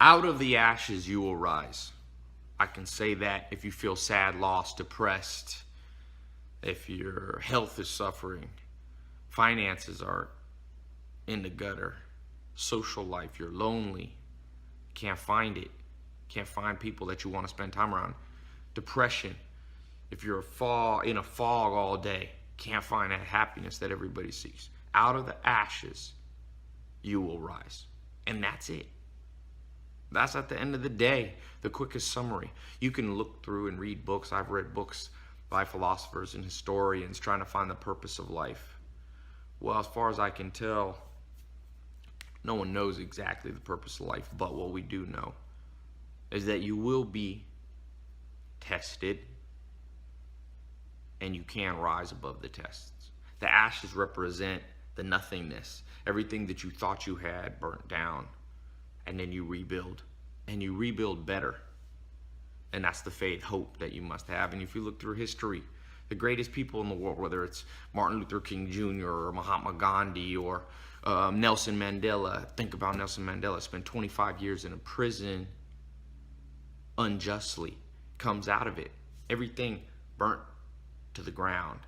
Out of the ashes you will rise. I can say that if you feel sad, lost, depressed, if your health is suffering, finances are in the gutter, social life, you're lonely, can't find it, can't find people that you want to spend time around. Depression, if you're in a fog all day, can't find that happiness that everybody seeks. Out of the ashes, you will rise. And that's it. That's at the end of the day, the quickest summary. You can look through and read books. I've read books by philosophers and historians trying to find the purpose of life. Well, as far as I can tell, no one knows exactly the purpose of life, but what we do know is that you will be tested and you can rise above the tests. The ashes represent the nothingness, everything that you thought you had burnt down, and then you rebuild, and you rebuild better. And that's the faith, hope that you must have. And if you look through history, the greatest people in the world, whether it's Martin Luther King Jr. or Mahatma Gandhi or Nelson Mandela. Think about Nelson Mandela. Spent 25 years in a prison unjustly. Comes out of it. Everything burnt to the ground.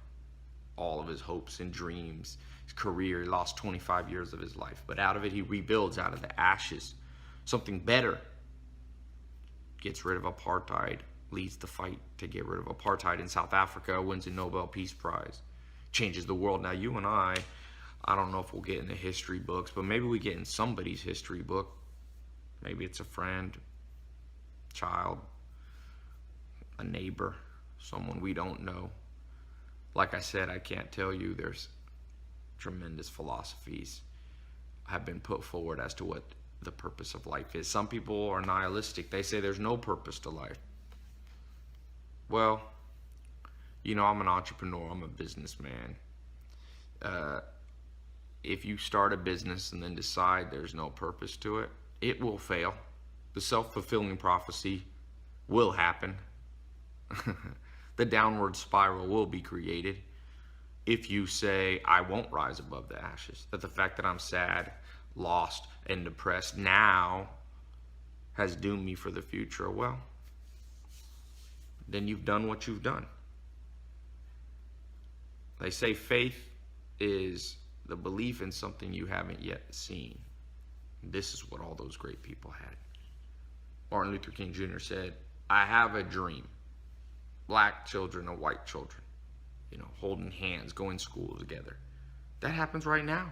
All of his hopes and dreams. His career. He lost 25 years of his life. But out of it, he rebuilds out of the ashes. Something better. Gets rid of apartheid. Leads the fight to get rid of apartheid in South Africa. Wins a Nobel Peace Prize. Changes the world. Now you and I don't know if we'll get in the history books, but maybe we get in somebody's history book. Maybe it's a friend, child, a neighbor, someone we don't know. Like I said, I can't tell you. There's tremendous philosophies have been put forward as to what the purpose of life is. Some people are nihilistic. They say there's no purpose to life. Well, I'm an entrepreneur. I'm a businessman. If you start a business and then decide there's no purpose to it, it will fail. The self-fulfilling prophecy will happen. The downward spiral will be created if you say, I won't rise above the ashes. That the fact that I'm sad, lost, and depressed now has doomed me for the future. Well, then you've done what you've done. They say faith is the belief in something you haven't yet seen. This is what all those great people had. Martin Luther King Jr. said, I have a dream. Black children and white children, holding hands, going to school together. That happens right now.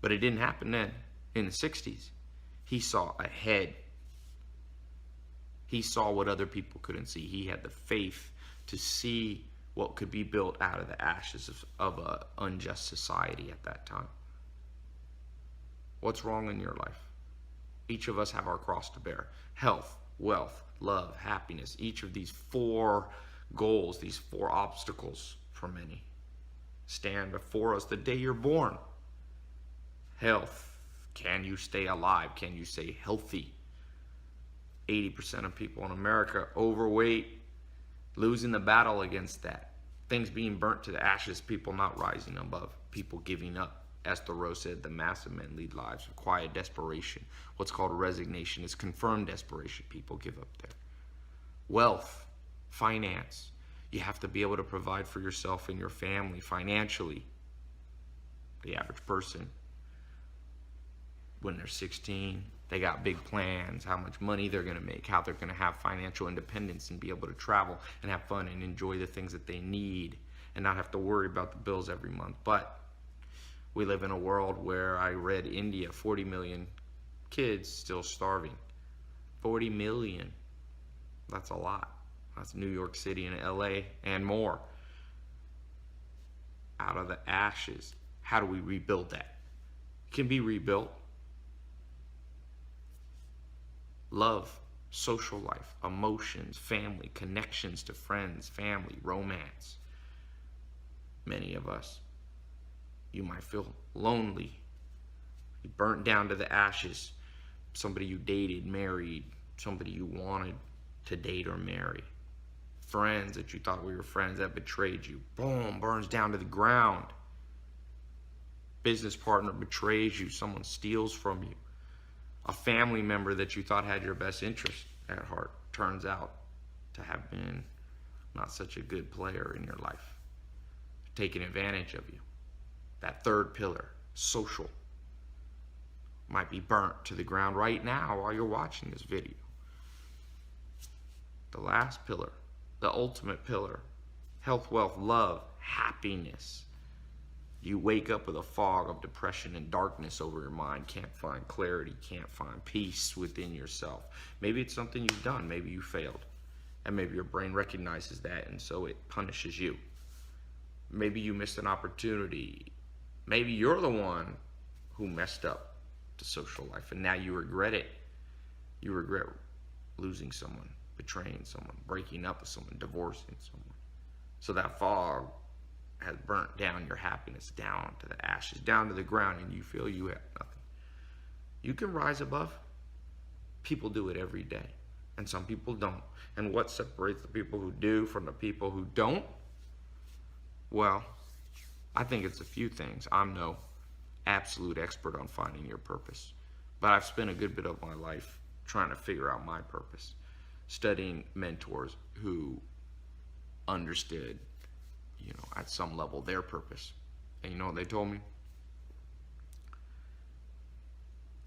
But it didn't happen then. In the 60s, he saw ahead. He saw what other people couldn't see. He had the faith to see what could be built out of the ashes of an unjust society at that time. What's wrong in your life? Each of us have our cross to bear. Health, wealth, love, happiness. Each of these 4 goals, these 4 obstacles for many, stand before us the day you're born. Health. Can you stay alive? Can you stay healthy? 80% of people in America overweight, losing the battle against that. Things being burnt to the ashes, people not rising above, people giving up. As Thoreau said, the mass of men lead lives of quiet desperation. What's called resignation is confirmed desperation. People give up there. Wealth, finance. You have to be able to provide for yourself and your family financially. The average person, when they're 16, they got big plans, how much money they're going to make, how they're going to have financial independence and be able to travel and have fun and enjoy the things that they need and not have to worry about the bills every month. But we live in a world where I read India, 40 million kids still starving. 40 million. That's a lot. That's New York City and LA and more. Out of the ashes, how do we rebuild that? It can be rebuilt. Love, social life, emotions, family, connections to friends, family, romance. Many of us, you might feel lonely. You burnt down to the ashes. Somebody you dated, married, somebody you wanted to date or marry. Friends that you thought were your friends that betrayed you. Boom, burns down to the ground. Business partner betrays you. Someone steals from you. A family member that you thought had your best interest at heart turns out to have been not such a good player in your life, taking advantage of you. That third pillar, social, might be burnt to the ground right now while you're watching this video. The last pillar, the ultimate pillar, health, wealth, love, happiness. You wake up with a fog of depression and darkness over your mind, can't find clarity, can't find peace within yourself. Maybe it's something you've done, maybe you failed, and maybe your brain recognizes that and so it punishes you. Maybe you missed an opportunity. Maybe you're the one who messed up the social life and now you regret it. You regret losing someone, betraying someone, breaking up with someone, divorcing someone. So that fog has burnt down your happiness down to the ashes, down to the ground, and you feel you have nothing. You can rise above. People do it every day, and some people don't. And what separates the people who do from the people who don't? Well, I think it's a few things. I'm no absolute expert on finding your purpose, but I've spent a good bit of my life trying to figure out my purpose, studying mentors who understood, at some level their purpose. And you know what they told me?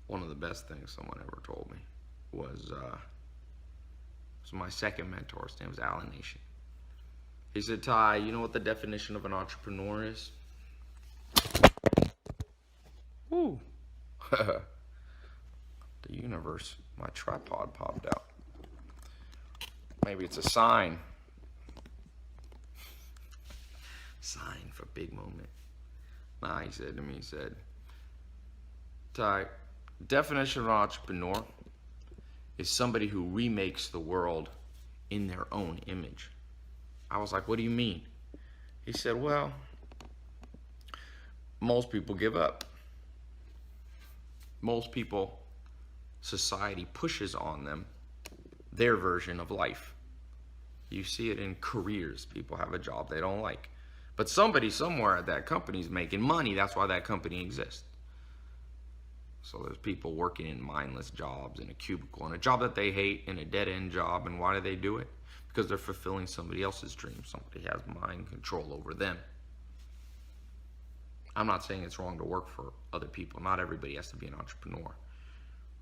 One of the best things someone ever told me was my second mentor. His name was Alan Nation. He said, Ty, you know what the definition of an entrepreneur is? Woo. The universe, my tripod popped out. Maybe it's a sign. Sign for big moment. Nah, he said to me, Ty, definition of an entrepreneur is somebody who remakes the world in their own image. I was like, what do you mean? He said, well, most people give up. Most people, society pushes on them their version of life. You see it in careers. People have a job they don't like. But somebody somewhere at that company is making money. That's why that company exists. So there's people working in mindless jobs, in a cubicle, in a job that they hate, in a dead-end job. And why do they do it? Because they're fulfilling somebody else's dream. Somebody has mind control over them. I'm not saying it's wrong to work for other people. Not everybody has to be an entrepreneur.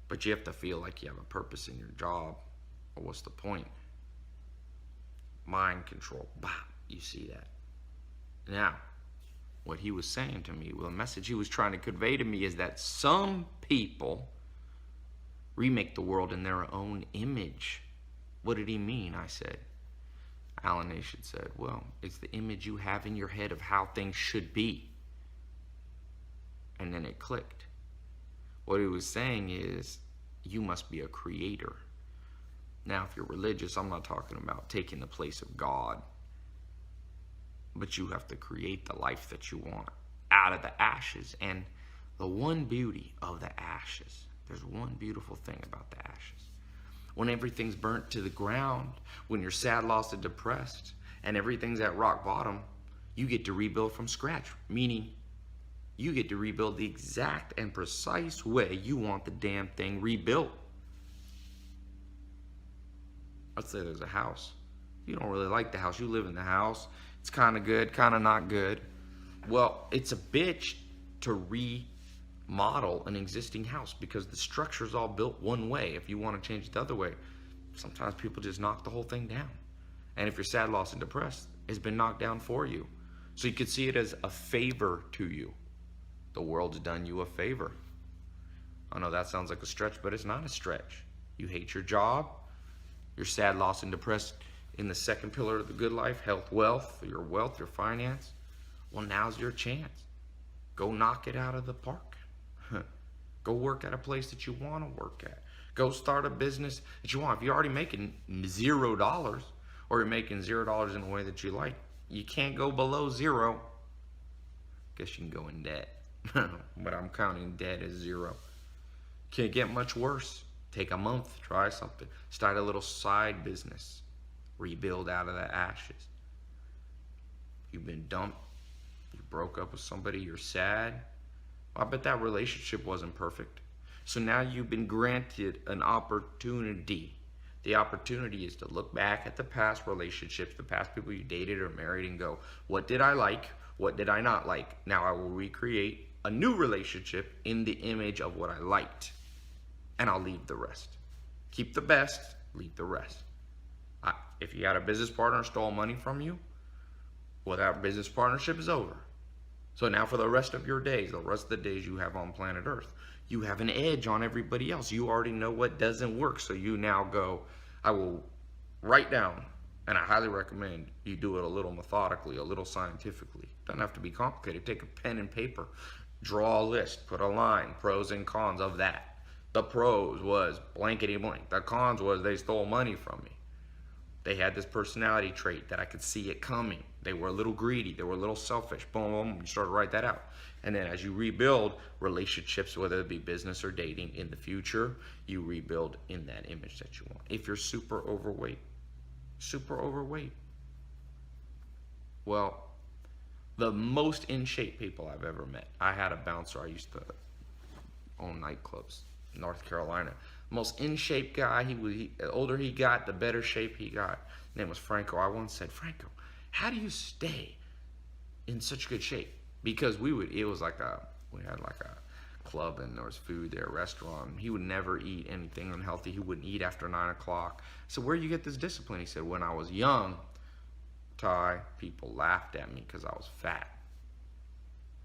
But you have to feel like you have a purpose in your job. Or what's the point? Mind control. Bah, you see that. Now, what he was saying to me, well, the message he was trying to convey to me is that some people remake the world in their own image. What did he mean? I said. Alan Nation said, well, it's the image you have in your head of how things should be. And then it clicked. What he was saying is, you must be a creator. Now, if you're religious, I'm not talking about taking the place of God. But you have to create the life that you want out of the ashes. And the one beauty of the ashes, there's one beautiful thing about the ashes. When everything's burnt to the ground, when you're sad, lost, and depressed, and everything's at rock bottom, you get to rebuild from scratch. Meaning, you get to rebuild the exact and precise way you want the damn thing rebuilt. Let's say there's a house. You don't really like the house. You live in the house. It's kind of good, kind of not good. Well, it's a bitch to remodel an existing house because the structure's all built one way. If you want to change it the other way, sometimes people just knock the whole thing down. And if you're sad, lost, and depressed, it's been knocked down for you. So you could see it as a favor to you. The world's done you a favor. I know that sounds like a stretch, but it's not a stretch. You hate your job. You're sad, lost, and depressed in the second pillar of the good life, health, wealth, your finance. Well, now's your chance. Go knock it out of the park. Go work at a place that you want to work at. Go start a business that you want. If you're already making $0 or you're making $0 in a way that you like, you can't go below zero. Guess you can go in debt. But I'm counting debt as zero. Can't get much worse. Take a month, try something. Start a little side business. Rebuild out of the ashes. You've been dumped. You broke up with somebody. You're sad. I bet that relationship wasn't perfect. So now you've been granted an opportunity. The opportunity is to look back at the past relationships, the past people you dated or married, and go, what did I like? What did I not like? Now I will recreate a new relationship in the image of what I liked. And I'll leave the rest. Keep the best, leave the rest. If you had a business partner stole money from you, well, that business partnership is over. So now for the rest of your days, the rest of the days you have on planet Earth, you have an edge on everybody else. You already know what doesn't work. So you now go, I will write down, and I highly recommend you do it a little methodically, a little scientifically. Doesn't have to be complicated. Take a pen and paper, draw a list, put a line, pros and cons of that. The pros was blankety blank. The cons was they stole money from me. They had this personality trait that I could see it coming. They were a little greedy. They were a little selfish. Boom, boom. You start to write that out. And then as you rebuild relationships, whether it be business or dating in the future, you rebuild in that image that you want. If you're super overweight, well, the most in shape people I've ever met. I had a bouncer. I used to own nightclubs in North Carolina. Most in shape guy. The older he got, the better shape he got. His name was Franco. I once said, Franco, how do you stay in such good shape? Because we had like a club and there was food there, a restaurant. He would never eat anything unhealthy. He wouldn't eat after 9 o'clock. So where do you get this discipline? He said, when I was young, Ty, people laughed at me because I was fat.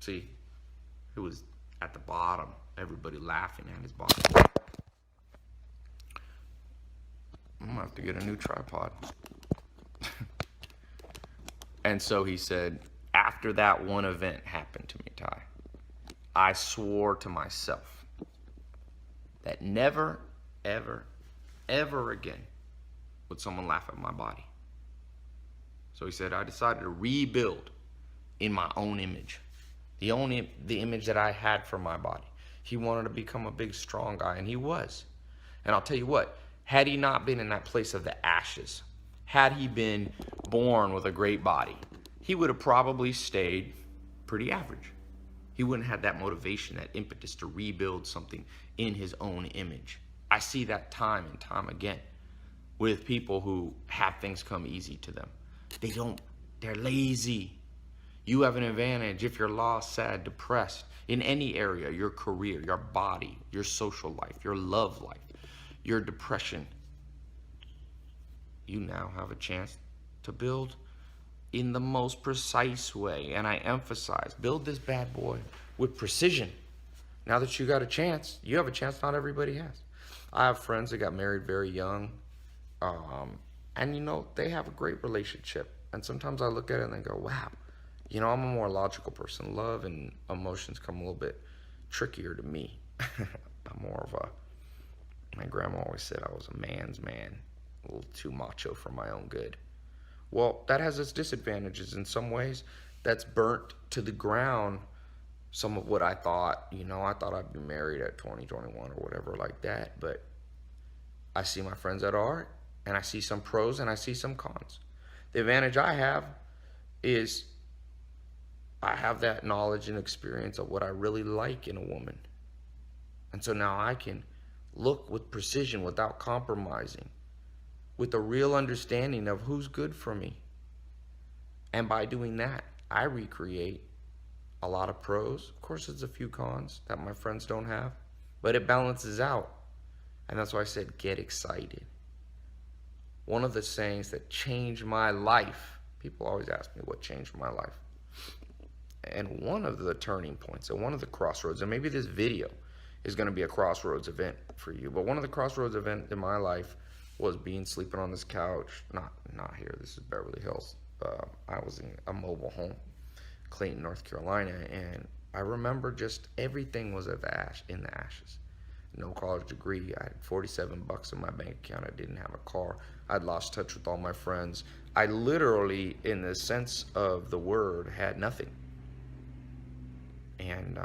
See, it was at the bottom. Everybody laughing at his bottom. I'm gonna have to get a new tripod. And so he said, after that one event happened to me, Ty, I swore to myself that never, ever, ever again would someone laugh at my body. So he said, I decided to rebuild in my own image, the image that I had for my body. He wanted to become a big, strong guy, and he was. And I'll tell you what, had he not been in that place of the ashes, had he been born with a great body, he would have probably stayed pretty average. He wouldn't have that motivation, that impetus to rebuild something in his own image. I see that time and time again with people who have things come easy to them. They're lazy. You have an advantage if you're lost, sad, depressed in any area, your career, your body, your social life, your love life, your depression. You now have a chance to build in the most precise way. And I emphasize, build this bad boy with precision. Now that you got a chance, you have a chance not everybody has. I have friends that got married very young. And they have a great relationship. And sometimes I look at it and I go, wow, I'm a more logical person. Love and emotions come a little bit trickier to me. I'm more of my grandma always said I was a man's man, a little too macho for my own good. Well, that has its disadvantages in some ways. That's burnt to the ground some of what I thought. I thought I'd be married at 20, 21 or whatever like that. But I see my friends that are, and I see some pros and I see some cons. The advantage I have is I have that knowledge and experience of what I really like in a woman. And so now I can look with precision without compromising, with a real understanding of who's good for me. And by doing that, I recreate a lot of pros. Of course, there's a few cons that my friends don't have, but it balances out. And that's why I said, get excited. One of the sayings that changed my life, people always ask me what changed my life. And one of the turning points, and one of the crossroads, and maybe this video is going to be a crossroads event for you, but one of the crossroads events in my life was sleeping on this couch. Not here, this is Beverly Hills. I was in a mobile home, Clayton, North Carolina, and I remember just everything was in the ashes. No college degree. I had $47 in my bank account. I didn't have a car. I'd lost touch with all my friends. I literally, in the sense of the word, had nothing. And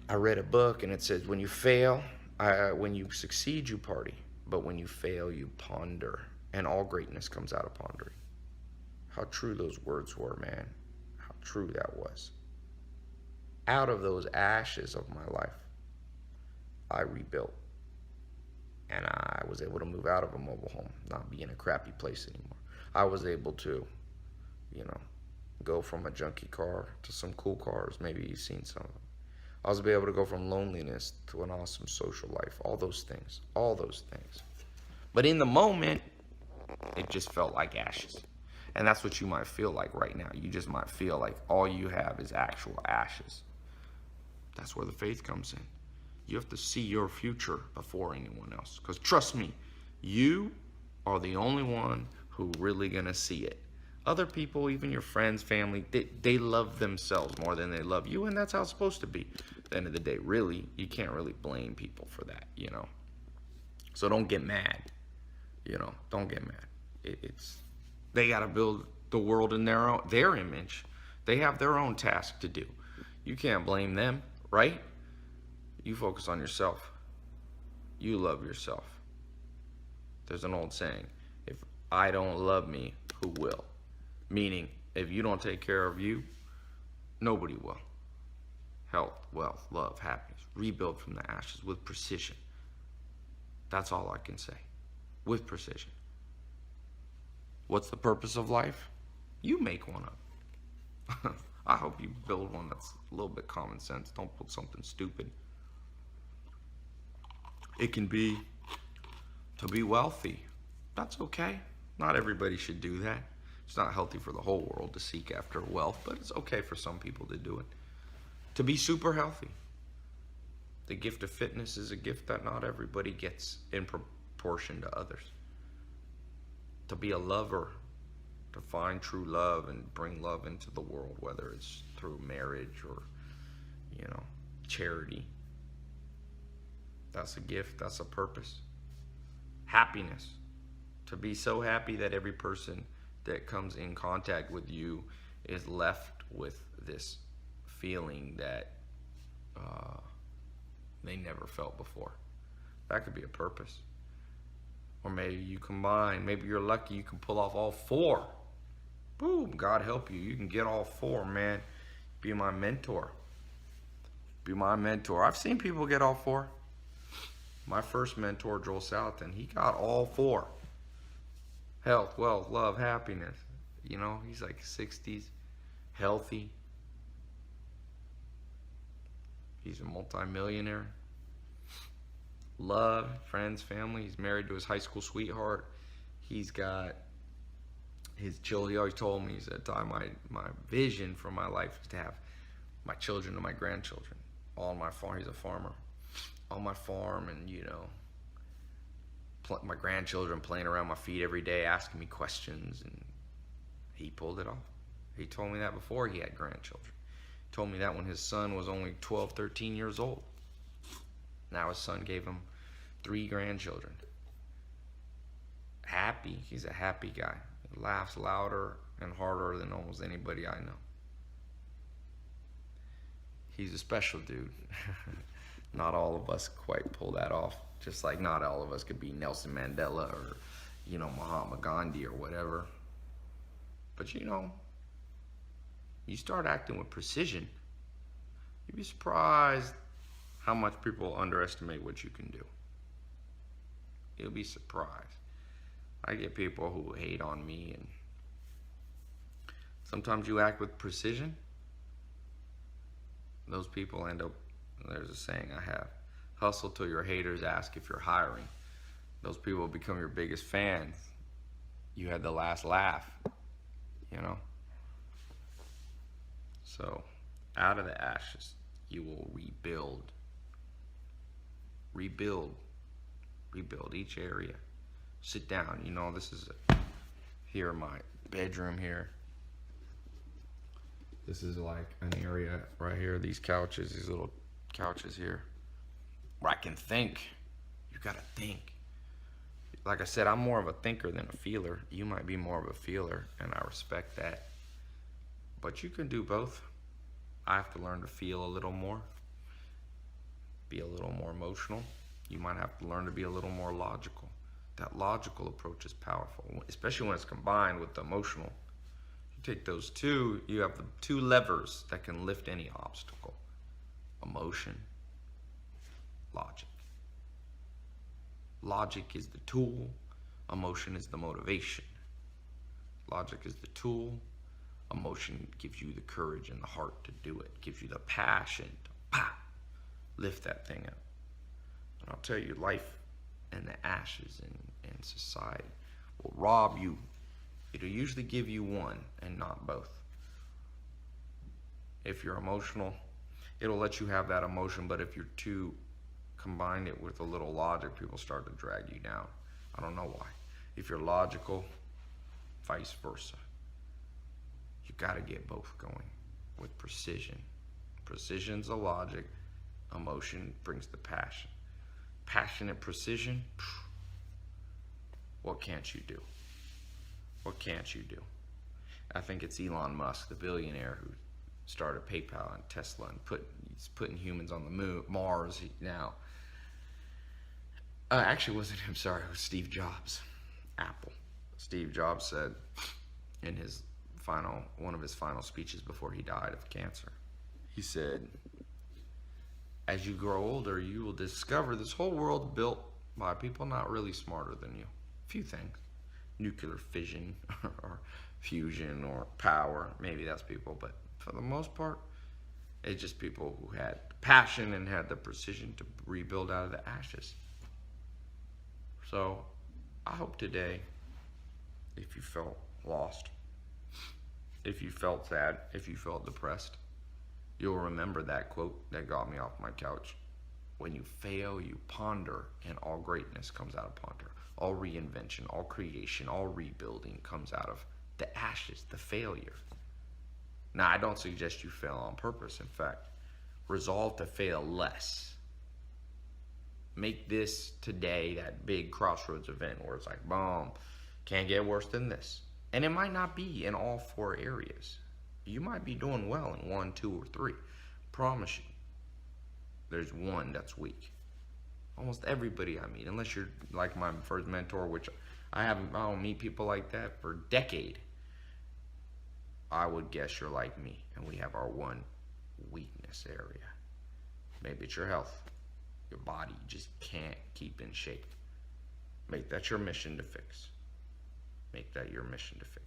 I read a book, and it says, when you fail, when you succeed, you party. But when you fail, you ponder. And all greatness comes out of pondering. How true those words were, man. How true that was. Out of those ashes of my life, I rebuilt. And I was able to move out of a mobile home, not be in a crappy place anymore. I was able to, you know, go from a junky car to some cool cars. Maybe you've seen some of them. I was able to go from loneliness to an awesome social life. All those things. All those things. But in the moment, it just felt like ashes. And that's what you might feel like right now. You just might feel like all you have is actual ashes. That's where the faith comes in. You have to see your future before anyone else. Because trust me, you are the only one who really gonna see it. Other people, even your friends, family, they love themselves more than they love you, and that's how it's supposed to be. At the end of the day, really, you can't really blame people for that, you know. So don't get mad, you know. Don't get mad. It's they gotta build the world in their image. They have their own task to do. You can't blame them, right? You focus on yourself. You love yourself. There's an old saying, if I don't love me, who will? Meaning, if you don't take care of you, nobody will. Health, wealth, love, happiness. Rebuild from the ashes with precision. That's all I can say. With precision. What's the purpose of life? You make one up. I hope you build one that's a little bit common sense. Don't put something stupid. It can be to be wealthy. That's okay. Not everybody should do that. It's not healthy for the whole world to seek after wealth, but it's okay for some people to do it. To be super healthy. The gift of fitness is a gift that not everybody gets in proportion to others. To be a lover, to find true love and bring love into the world, whether it's through marriage or, you know, charity. That's a gift, that's a purpose. Happiness. To be so happy that every person that comes in contact with you is left with this feeling that they never felt before. That could be a purpose. Or maybe you combine, maybe you're lucky you can pull off all four. Boom, God help you. You can get all four, man. Be my mentor. Be my mentor. I've seen people get all four. My first mentor, Joel Salatin, he got all four. Health, wealth, love, happiness. You know, he's like 60s, healthy. He's a multi-millionaire. Love, friends, family. He's married to his high school sweetheart. He's got his children. He always told me, he said, my vision for my life is to have my children and my grandchildren all on my farm. He's a farmer. On my farm, and you know, my grandchildren playing around my feet every day, asking me questions, and he pulled it off. He told me that before he had grandchildren. He told me that when his son was only 12, 13 years old. Now his son gave him 3 grandchildren. Happy. He's a happy guy. He laughs louder and harder than almost anybody I know. He's a special dude. Not all of us quite pull that off. Just like not all of us could be Nelson Mandela or, you know, Mahatma Gandhi or whatever. But you know, you start acting with precision, you'd be surprised how much people underestimate what you can do. You'll be surprised. I get people who hate on me, and sometimes you act with precision. Those people end up, there's a saying I have, hustle till your haters ask if you're hiring. Those people become your biggest fans. You had the last laugh, you know? So, out of the ashes, you will rebuild. Rebuild. Rebuild each area. Sit down. You know, this is here in my bedroom here. This is like an area right here, these couches, these little couches here, where I can think. You gotta think. Like I said, I'm more of a thinker than a feeler. You might be more of a feeler, and I respect that. But you can do both. I have to learn to feel a little more, be a little more emotional. You might have to learn to be a little more logical. That logical approach is powerful, especially when it's combined with the emotional. You take those two, you have the 2 levers that can lift any obstacle. Emotion, logic. Logic is the tool, emotion is the motivation. Logic is the tool, emotion gives you the courage and the heart to do it, gives you the passion to lift that thing up. And I'll tell you, life and the ashes in society will rob you. It'll usually give you one and not both. If you're emotional, it'll let you have that emotion, but if you're too combine it with a little logic, people start to drag you down. I don't know why. If you're logical, vice versa. You got to get both going with precision. Precision's the logic, emotion brings the passion. Passionate precision, what can't you do? What can't you do? I think it's Elon Musk, the billionaire who started PayPal and Tesla and he's putting humans on the moon, Mars now. Actually, it wasn't him, sorry, it was Steve Jobs, Apple. Steve Jobs said in one of his final speeches before he died of cancer, he said, as you grow older, you will discover this whole world built by people not really smarter than you. A few things, nuclear fission or fusion or power, maybe that's people, but for the most part, it's just people who had passion and had the precision to rebuild out of the ashes. So I hope today, if you felt lost, if you felt sad, if you felt depressed, you'll remember that quote that got me off my couch. When you fail, you ponder, and all greatness comes out of ponder. All reinvention, all creation, all rebuilding comes out of the ashes, the failure. Now, I don't suggest you fail on purpose. In fact, resolve to fail less. Make this today that big crossroads event where it's like, boom, can't get worse than this. And it might not be in all 4 areas. You might be doing well in 1, 2, or 3. Promise you, there's one that's weak. Almost everybody I meet, unless you're like my first mentor, which I don't meet people like that for a decade. I would guess you're like me, and we have our one weakness area. Maybe it's your health. Your body just can't keep in shape. Make that your mission to fix. Make that your mission to fix.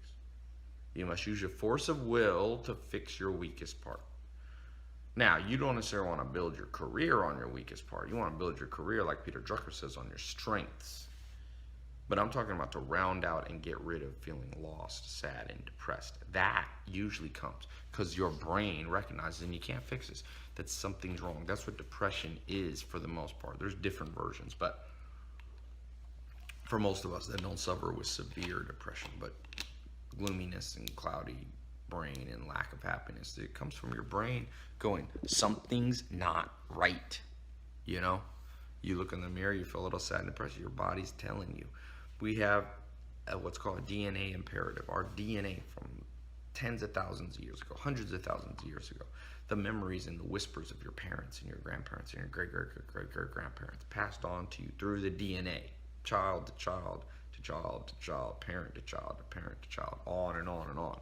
You must use your force of will to fix your weakest part. Now, you don't necessarily want to build your career on your weakest part. You want to build your career, like Peter Drucker says, on your strengths. But I'm talking about to round out and get rid of feeling lost, sad, and depressed. That usually comes because your brain recognizes, and you can't fix this, that something's wrong. That's what depression is for the most part. There's different versions, but for most of us that don't suffer with severe depression, but gloominess and cloudy brain and lack of happiness, it comes from your brain going, something's not right. You know, you look in the mirror, you feel a little sad and depressed, your body's telling you. We have what's called a DNA imperative. Our DNA from tens of thousands of years ago, hundreds of thousands of years ago, the memories and the whispers of your parents and your grandparents and your great-great-great-great-grandparents passed on to you through the DNA, child to child to child to child, parent to child to parent to child, on and on and on.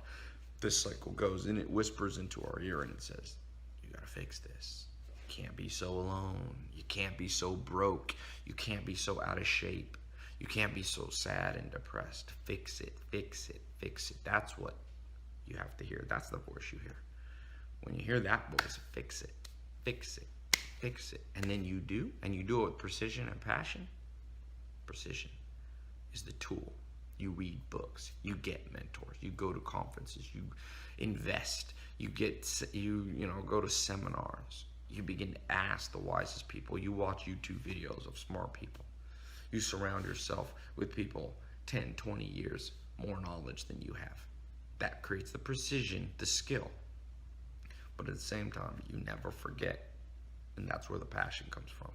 This cycle goes and it whispers into our ear and it says, you gotta fix this. You can't be so alone. You can't be so broke. You can't be so out of shape. You can't be so sad and depressed. Fix it, fix it, fix it. That's what you have to hear. That's the voice you hear. When you hear that voice, fix it, fix it, fix it. And then you do, and you do it with precision and passion. Precision is the tool. You read books, you get mentors, you go to conferences, you invest, you go to seminars. You begin to ask the wisest people. You watch YouTube videos of smart people. You surround yourself with people 10, 20 years more knowledge than you have. That creates the precision, the skill. But at the same time, you never forget. And that's where the passion comes from.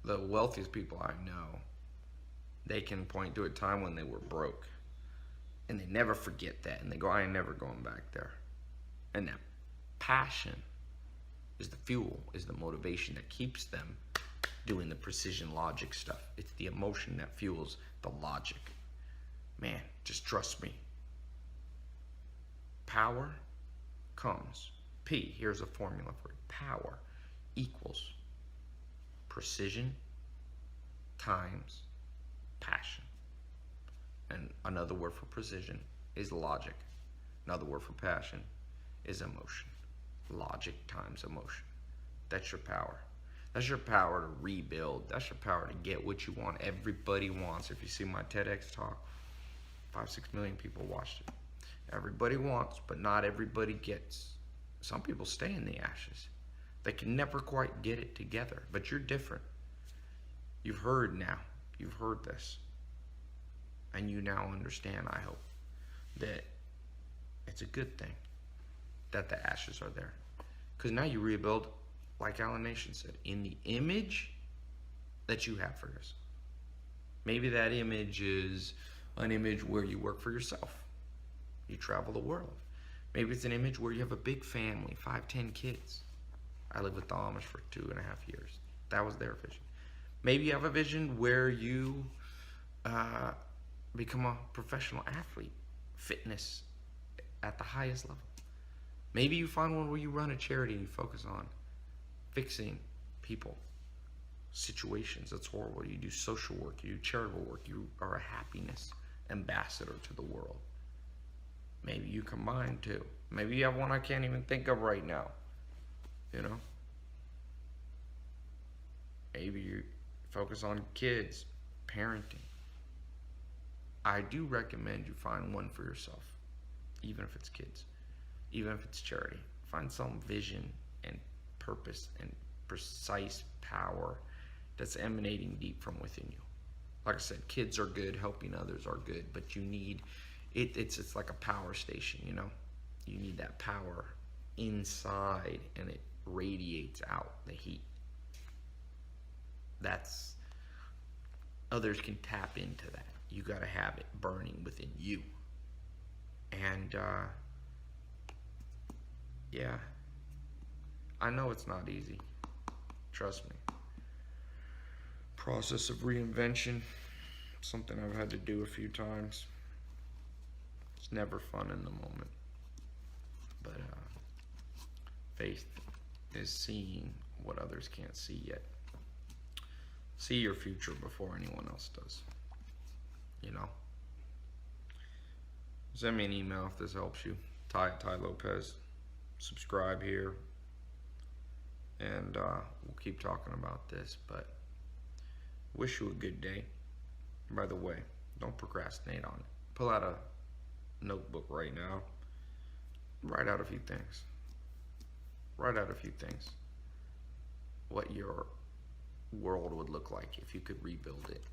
The wealthiest people I know, they can point to a time when they were broke. And they never forget that. And they go, I ain't never going back there. And that passion is the fuel, is the motivation that keeps them doing the precision logic stuff. It's the emotion that fuels the logic. Man, just trust me. Power comes. P, here's a formula for it. Power equals precision times passion. And another word for precision is logic. Another word for passion is emotion. Logic times emotion. That's your power. That's your power to rebuild. That's your power to get what you want. Everybody wants. If you see my TEDx talk, 5-6 million people watched it. Everybody wants, but not everybody gets. Some people stay in the ashes. They can never quite get it together, but you're different. You've heard now. You've heard this. And you now understand, I hope, that it's a good thing that the ashes are there. Because now you rebuild, like Alan Nation said, in the image that you have for yourself. Maybe that image is an image where you work for yourself. You travel the world. Maybe it's an image where you have a big family, 5-10 kids. I lived with the Amish for 2.5 years. That was their vision. Maybe you have a vision where you become a professional athlete, fitness at the highest level. Maybe you find one where you run a charity and you focus on fixing people, situations. That's horrible. You do social work, you do charitable work, you are a happiness ambassador to the world. Maybe you combine two. Maybe you have one I can't even think of right now. You know? Maybe you focus on kids, parenting. I do recommend you find one for yourself, even if it's kids, even if it's charity. Find some vision and purpose and precise power that's emanating deep from within you. Like I said, kids are good, helping others are good, but you need it's like a power station, you know? You need that power inside and it radiates out the heat. That's, others can tap into that. You got to have it burning within you. And yeah, I know it's not easy. Trust me. Process of reinvention, something I've had to do a few times. It's never fun in the moment. But faith is seeing what others can't see yet. See your future before anyone else does. You know? Send me an email if this helps you. Ty Lopez. Subscribe here. And we'll keep talking about this. But wish you a good day. By the way, don't procrastinate on it. Pull out a notebook right now. Write out a few things. Write out a few things. What your world would look like if you could rebuild it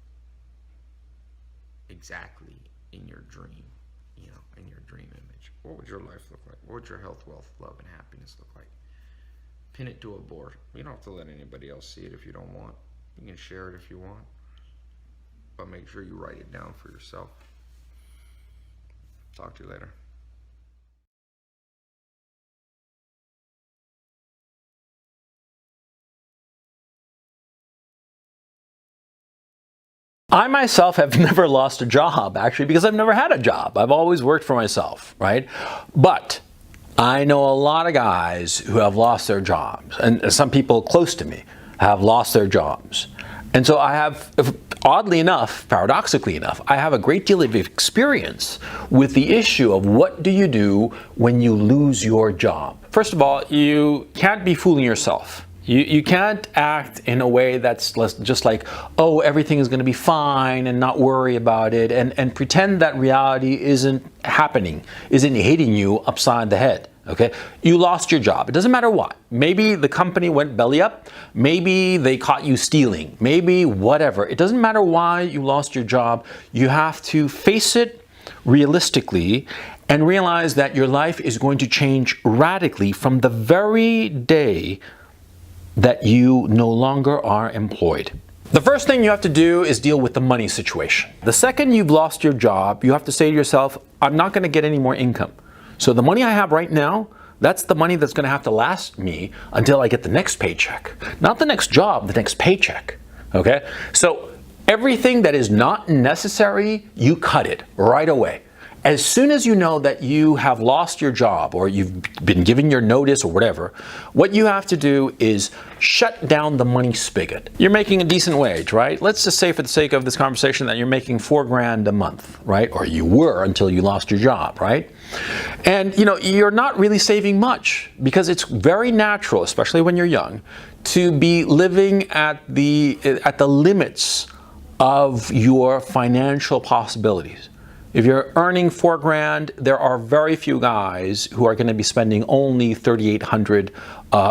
exactly in your dream, you know, in your dream image. What would your life look like? What would your health, wealth, love, and happiness look like? Pin it to a board. You don't have to let anybody else see it if you don't want. You can share it if you want, but make sure you write it down for yourself. Talk to you later. I myself have never lost a job, actually, because I've never had a job. I've always worked for myself, right? But I know a lot of guys who have lost their jobs, and some people close to me have lost their jobs. And so I have, oddly enough, paradoxically enough, I have a great deal of experience with the issue of what do you do when you lose your job. First of all, you can't be fooling yourself. You can't act in a way that's just like, oh, everything is going to be fine and not worry about it and pretend that reality isn't happening, isn't hitting you upside the head. Okay, you lost your job. It doesn't matter what. Maybe the company went belly up. Maybe they caught you stealing. Maybe whatever. It doesn't matter why you lost your job. You have to face it realistically and realize that your life is going to change radically from the very day that you no longer are employed. The first thing you have to do is deal with the money situation. The second you've lost your job, you have to say to yourself, I'm not going to get any more income. So the money I have right now, that's the money that's going to have to last me until I get the next paycheck. Not the next job, the next paycheck. Okay? So everything that is not necessary, you cut it right away. As soon as you know that you have lost your job or you've been given your notice or whatever, what you have to do is shut down the money spigot. You're making a decent wage, right? Let's just say for the sake of this conversation that you're making $4,000 a month, right? Or you were until you lost your job, right? And you're not really saving much because it's very natural, especially when you're young, to be living at the limits of your financial possibilities. If you're earning $4,000, there are very few guys who are going to be spending only $3,800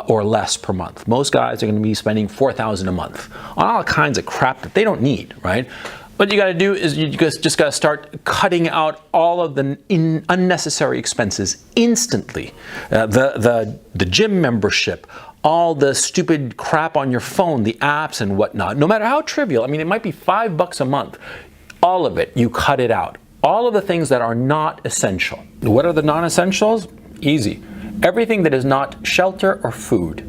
or less per month. Most guys are going to be spending $4,000 a month on all kinds of crap that they don't need, right? What you got to do is you just got to start cutting out all of the unnecessary expenses instantly. The gym membership, all the stupid crap on your phone, the apps and whatnot, no matter how trivial. I mean, it might be $5 a month. All of it, you cut it out. All of the things that are not essential. What are the non-essentials? Easy. Everything that is not shelter or food.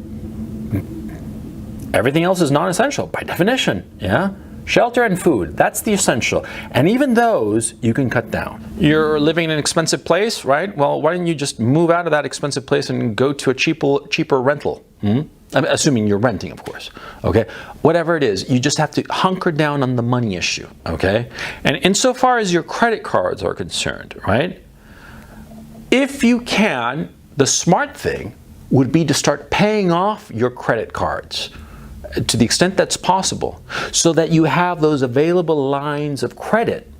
Everything else is non-essential by definition, yeah? Shelter and food, that's the essential. And even those you can cut down. You're living in an expensive place, right? Well, why don't you just move out of that expensive place and go to a cheaper rental? I'm assuming you're renting, of course, okay? Whatever it is, you just have to hunker down on the money issue, okay? And insofar as your credit cards are concerned, right? If you can, the smart thing would be to start paying off your credit cards to the extent that's possible so that you have those available lines of credit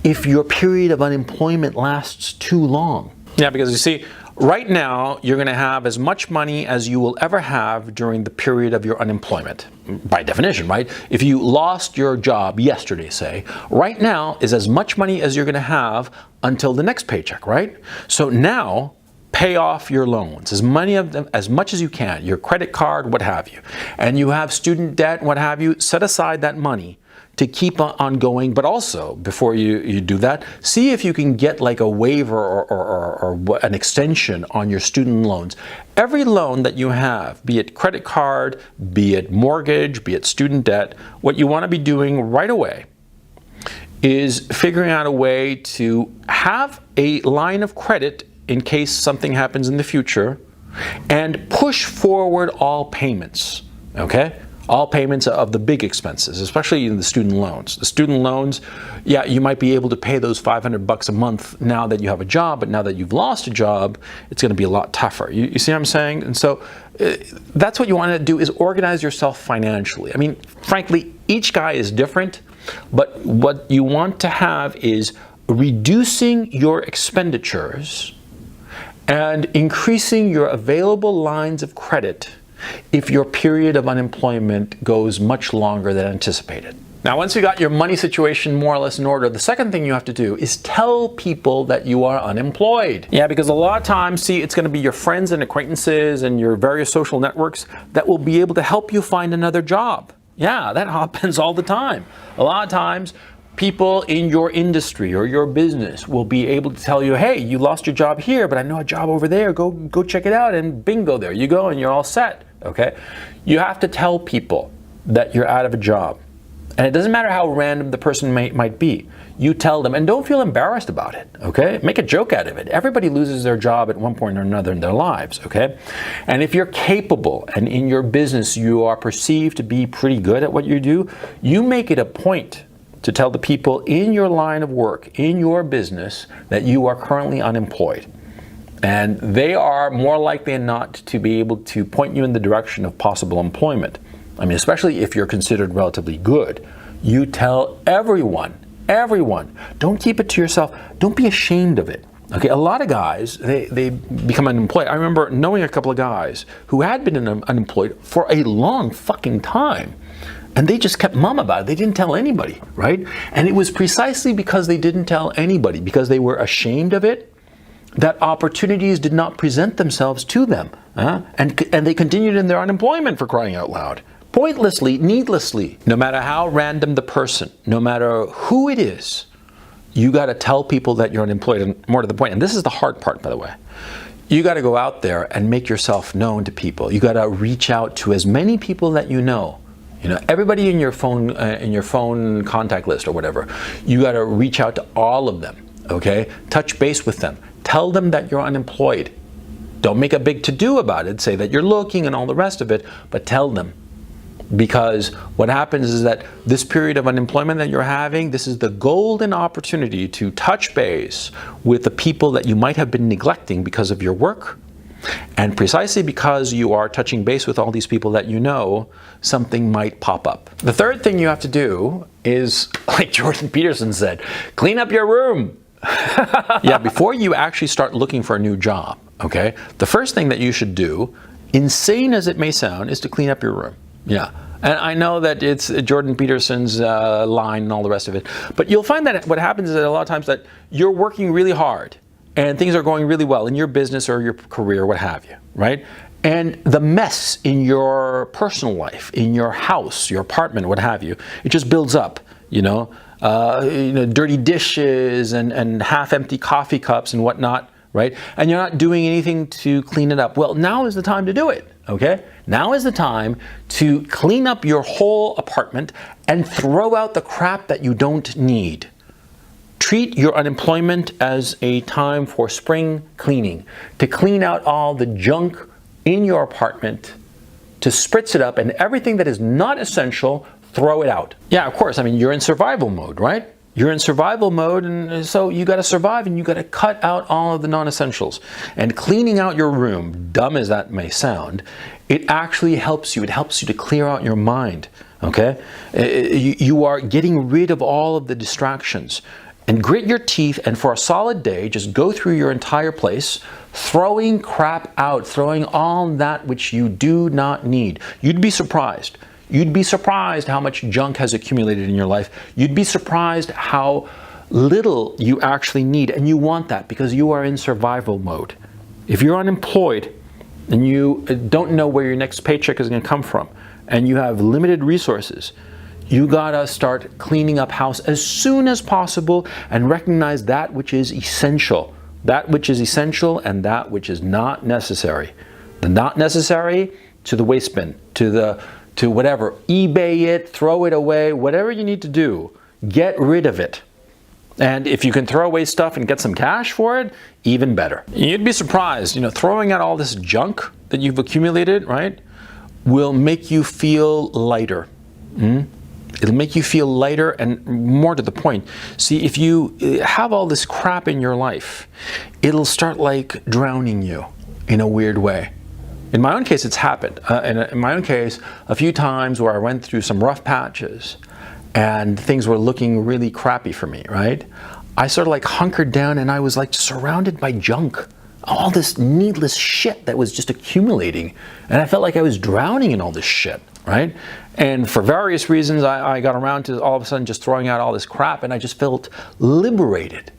if your period of unemployment lasts too long. Yeah, because you see, right now, you're going to have as much money as you will ever have during the period of your unemployment. By definition, right? If you lost your job yesterday, say, right now is as much money as you're going to have until the next paycheck, right? So now, pay off your loans, as much as you can, your credit card, what have you. And you have student debt, what have you, set aside that money to keep on going, but also, before you do that, see if you can get like a waiver or an extension on your student loans. Every loan that you have, be it credit card, be it mortgage, be it student debt, what you want to be doing right away is figuring out a way to have a line of credit in case something happens in the future and push forward all payments, okay? All payments of the big expenses, especially in the student loans. The student loans, yeah, you might be able to pay those $500 a month now that you have a job, but now that you've lost a job, it's going to be a lot tougher. You see what I'm saying? And so that's what you want to do, is organize yourself financially. I mean, frankly, each guy is different, but what you want to have is reducing your expenditures and increasing your available lines of credit if your period of unemployment goes much longer than anticipated. Now, once you got your money situation more or less in order, the second thing you have to do is tell people that you are unemployed. Yeah, because a lot of times, see, it's going to be your friends and acquaintances and your various social networks that will be able to help you find another job. Yeah, that happens all the time. A lot of times, people in your industry or your business will be able to tell you, hey, you lost your job here, but I know a job over there. Go check it out, and bingo, there you go, and you're all set, okay? You have to tell people that you're out of a job. And it doesn't matter how random the person might be. You tell them, and don't feel embarrassed about it, okay? Make a joke out of it. Everybody loses their job at one point or another in their lives, okay? And if you're capable and in your business you are perceived to be pretty good at what you do, you make it a point to tell the people in your line of work, in your business, that you are currently unemployed. And they are more likely than not to be able to point you in the direction of possible employment. I mean, especially if you're considered relatively good. You tell everyone. Don't keep it to yourself. Don't be ashamed of it. Okay, a lot of guys, they become unemployed. I remember knowing a couple of guys who had been unemployed for a long fucking time. And they just kept mum about it. They didn't tell anybody, right? And it was precisely because they didn't tell anybody, because they were ashamed of it, that opportunities did not present themselves to them. And they continued in their unemployment, for crying out loud. Pointlessly, needlessly. No matter how random the person, no matter who it is, you got to tell people that you're unemployed. And more to the point, and this is the hard part, by the way, you got to go out there and make yourself known to people. You got to reach out to as many people that you know. You know, everybody in your phone contact list or whatever. You got to reach out to all of them. okay? Touch base with them. Tell them that you're unemployed. Don't make a big to-do about it. Say that you're looking and all the rest of it, but tell them. Because what happens is that this period of unemployment that you're having, this is the golden opportunity to touch base with the people that you might have been neglecting because of your work. And precisely because you are touching base with all these people that you know, something might pop up. The third thing you have to do is, like Jordan Peterson said, clean up your room. Yeah, before you actually start looking for a new job, okay, the first thing that you should do, insane as it may sound, is to clean up your room. Yeah. And I know that it's Jordan Peterson's line and all the rest of it, but you'll find that what happens is that a lot of times that you're working really hard and things are going really well in your business or your career, what have you, right? And the mess in your personal life, in your house, your apartment, what have you, it just builds up, dirty dishes and half-empty coffee cups and whatnot, right? And you're not doing anything to clean it up. Well, now is the time to do it, okay? Now is the time to clean up your whole apartment and throw out the crap that you don't need. Treat your unemployment as a time for spring cleaning, to clean out all the junk in your apartment, to spritz it up, and everything that is not essential, throw it out. Yeah, of course, I mean, you're in survival mode, right? You're in survival mode, and so you got to survive, and you got to cut out all of the non-essentials. And cleaning out your room, dumb as that may sound, it actually helps you. It helps you to clear out your mind, okay? You are getting rid of all of the distractions. And grit your teeth, and for a solid day, just go through your entire place, throwing crap out, throwing all that which you do not need. You'd be surprised. You'd be surprised how much junk has accumulated in your life. You'd be surprised how little you actually need, and you want that because you are in survival mode. If you're unemployed and you don't know where your next paycheck is going to come from, and you have limited resources, you gotta start cleaning up house as soon as possible and recognize that which is essential. That which is essential and that which is not necessary. The not necessary, to the waste bin, to whatever. eBay it, throw it away, whatever you need to do, get rid of it. And if you can throw away stuff and get some cash for it, even better. You'd be surprised, throwing out all this junk that you've accumulated, right, will make you feel lighter. It'll make you feel lighter and more to the point. See, if you have all this crap in your life, it'll start like drowning you in a weird way. In my own case, it's happened. In my own case, a few times where I went through some rough patches and things were looking really crappy for me, right? I sort of like hunkered down and I was like surrounded by junk. All this needless shit that was just accumulating. And I felt like I was drowning in all this shit, right? And for various reasons, I got around to all of a sudden just throwing out all this crap, and I just felt liberated.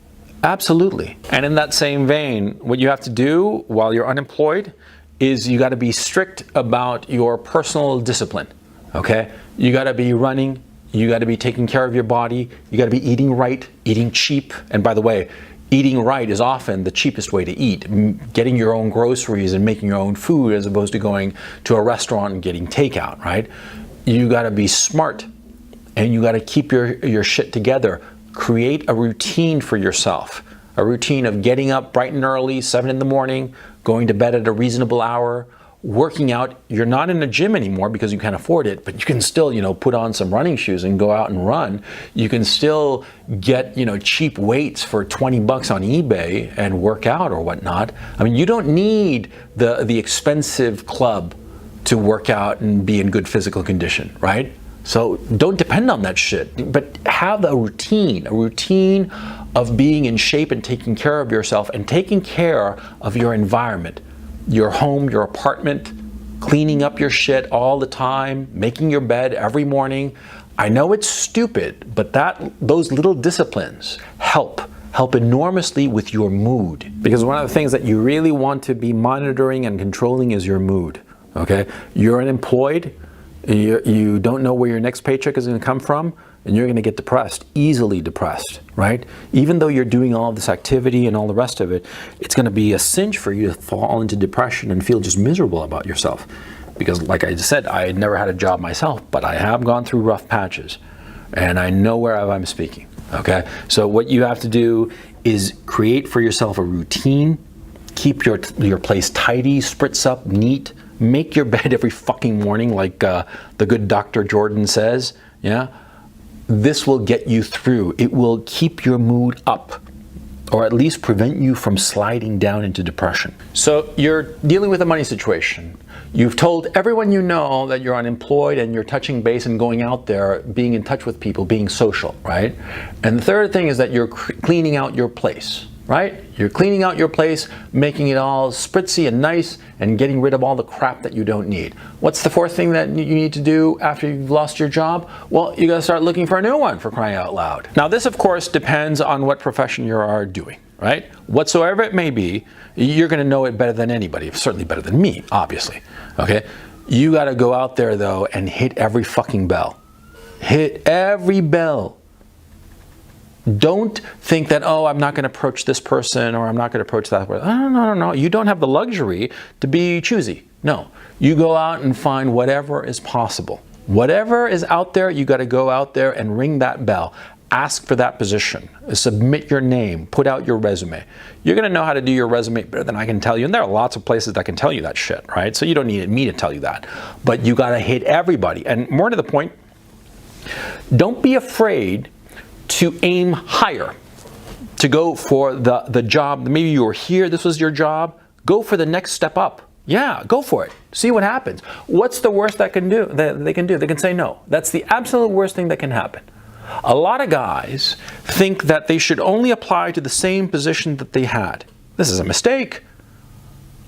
Absolutely. And in that same vein, what you have to do while you're unemployed is you got to be strict about your personal discipline, okay? You got to be running, you got to be taking care of your body, you got to be eating right, eating cheap. And by the way, eating right is often the cheapest way to eat. Getting your own groceries and making your own food as opposed to going to a restaurant and getting takeout, right? You got to be smart and you got to keep your shit together. Create a routine for yourself. A routine of getting up bright and early, 7 in the morning, going to bed at a reasonable hour, working out. You're not in a gym anymore because you can't afford it, but you can still, put on some running shoes and go out and run. You can still get, cheap weights for $20 on eBay and work out or whatnot. I mean, you don't need the expensive club to work out and be in good physical condition, right? So don't depend on that shit, but have a routine of being in shape and taking care of yourself and taking care of your environment, your home, your apartment, cleaning up your shit all the time, making your bed every morning. I know it's stupid, but those little disciplines help enormously with your mood. Because one of the things that you really want to be monitoring and controlling is your mood. Okay, you're unemployed, you don't know where your next paycheck is going to come from, and you're going to get depressed, easily depressed, right? Even though you're doing all this activity and all the rest of it, it's going to be a cinch for you to fall into depression and feel just miserable about yourself. Because like I just said, I had never had a job myself, but I have gone through rough patches, and I know where I'm speaking. Okay? So what you have to do is create for yourself a routine, keep your place tidy, spritz up, neat, make your bed every fucking morning like the good Dr. Jordan says, yeah? This will get you through. It will keep your mood up, or at least prevent you from sliding down into depression. So you're dealing with a money situation. You've told everyone you know that you're unemployed and you're touching base and going out there, being in touch with people, being social, right? And the third thing is that you're cleaning out your place, right? You're cleaning out your place, making it all spritzy and nice, and getting rid of all the crap that you don't need. What's the fourth thing that you need to do after you've lost your job? Well, you gotta start looking for a new one, for crying out loud. Now this, of course, depends on what profession you are doing, right? Whatsoever it may be, you're gonna know it better than anybody, certainly better than me, obviously, okay? You gotta go out there though and hit every fucking bell. Hit every bell. Don't think that, oh, I'm not going to approach this person or I'm not going to approach that person. No. You don't have the luxury to be choosy. No. You go out and find whatever is possible. Whatever is out there, you got to go out there and ring that bell. Ask for that position. Submit your name. Put out your resume. You're going to know how to do your resume better than I can tell you. And there are lots of places that can tell you that shit, right? So you don't need me to tell you that. But you got to hit everybody. And more to the point, don't be afraid to aim higher, to go for the job. Maybe you were here, this was your job. Go for the next step up. Yeah, go for it. See what happens. What's the worst that they can do? They can say no. That's the absolute worst thing that can happen. A lot of guys think that they should only apply to the same position that they had. This is a mistake.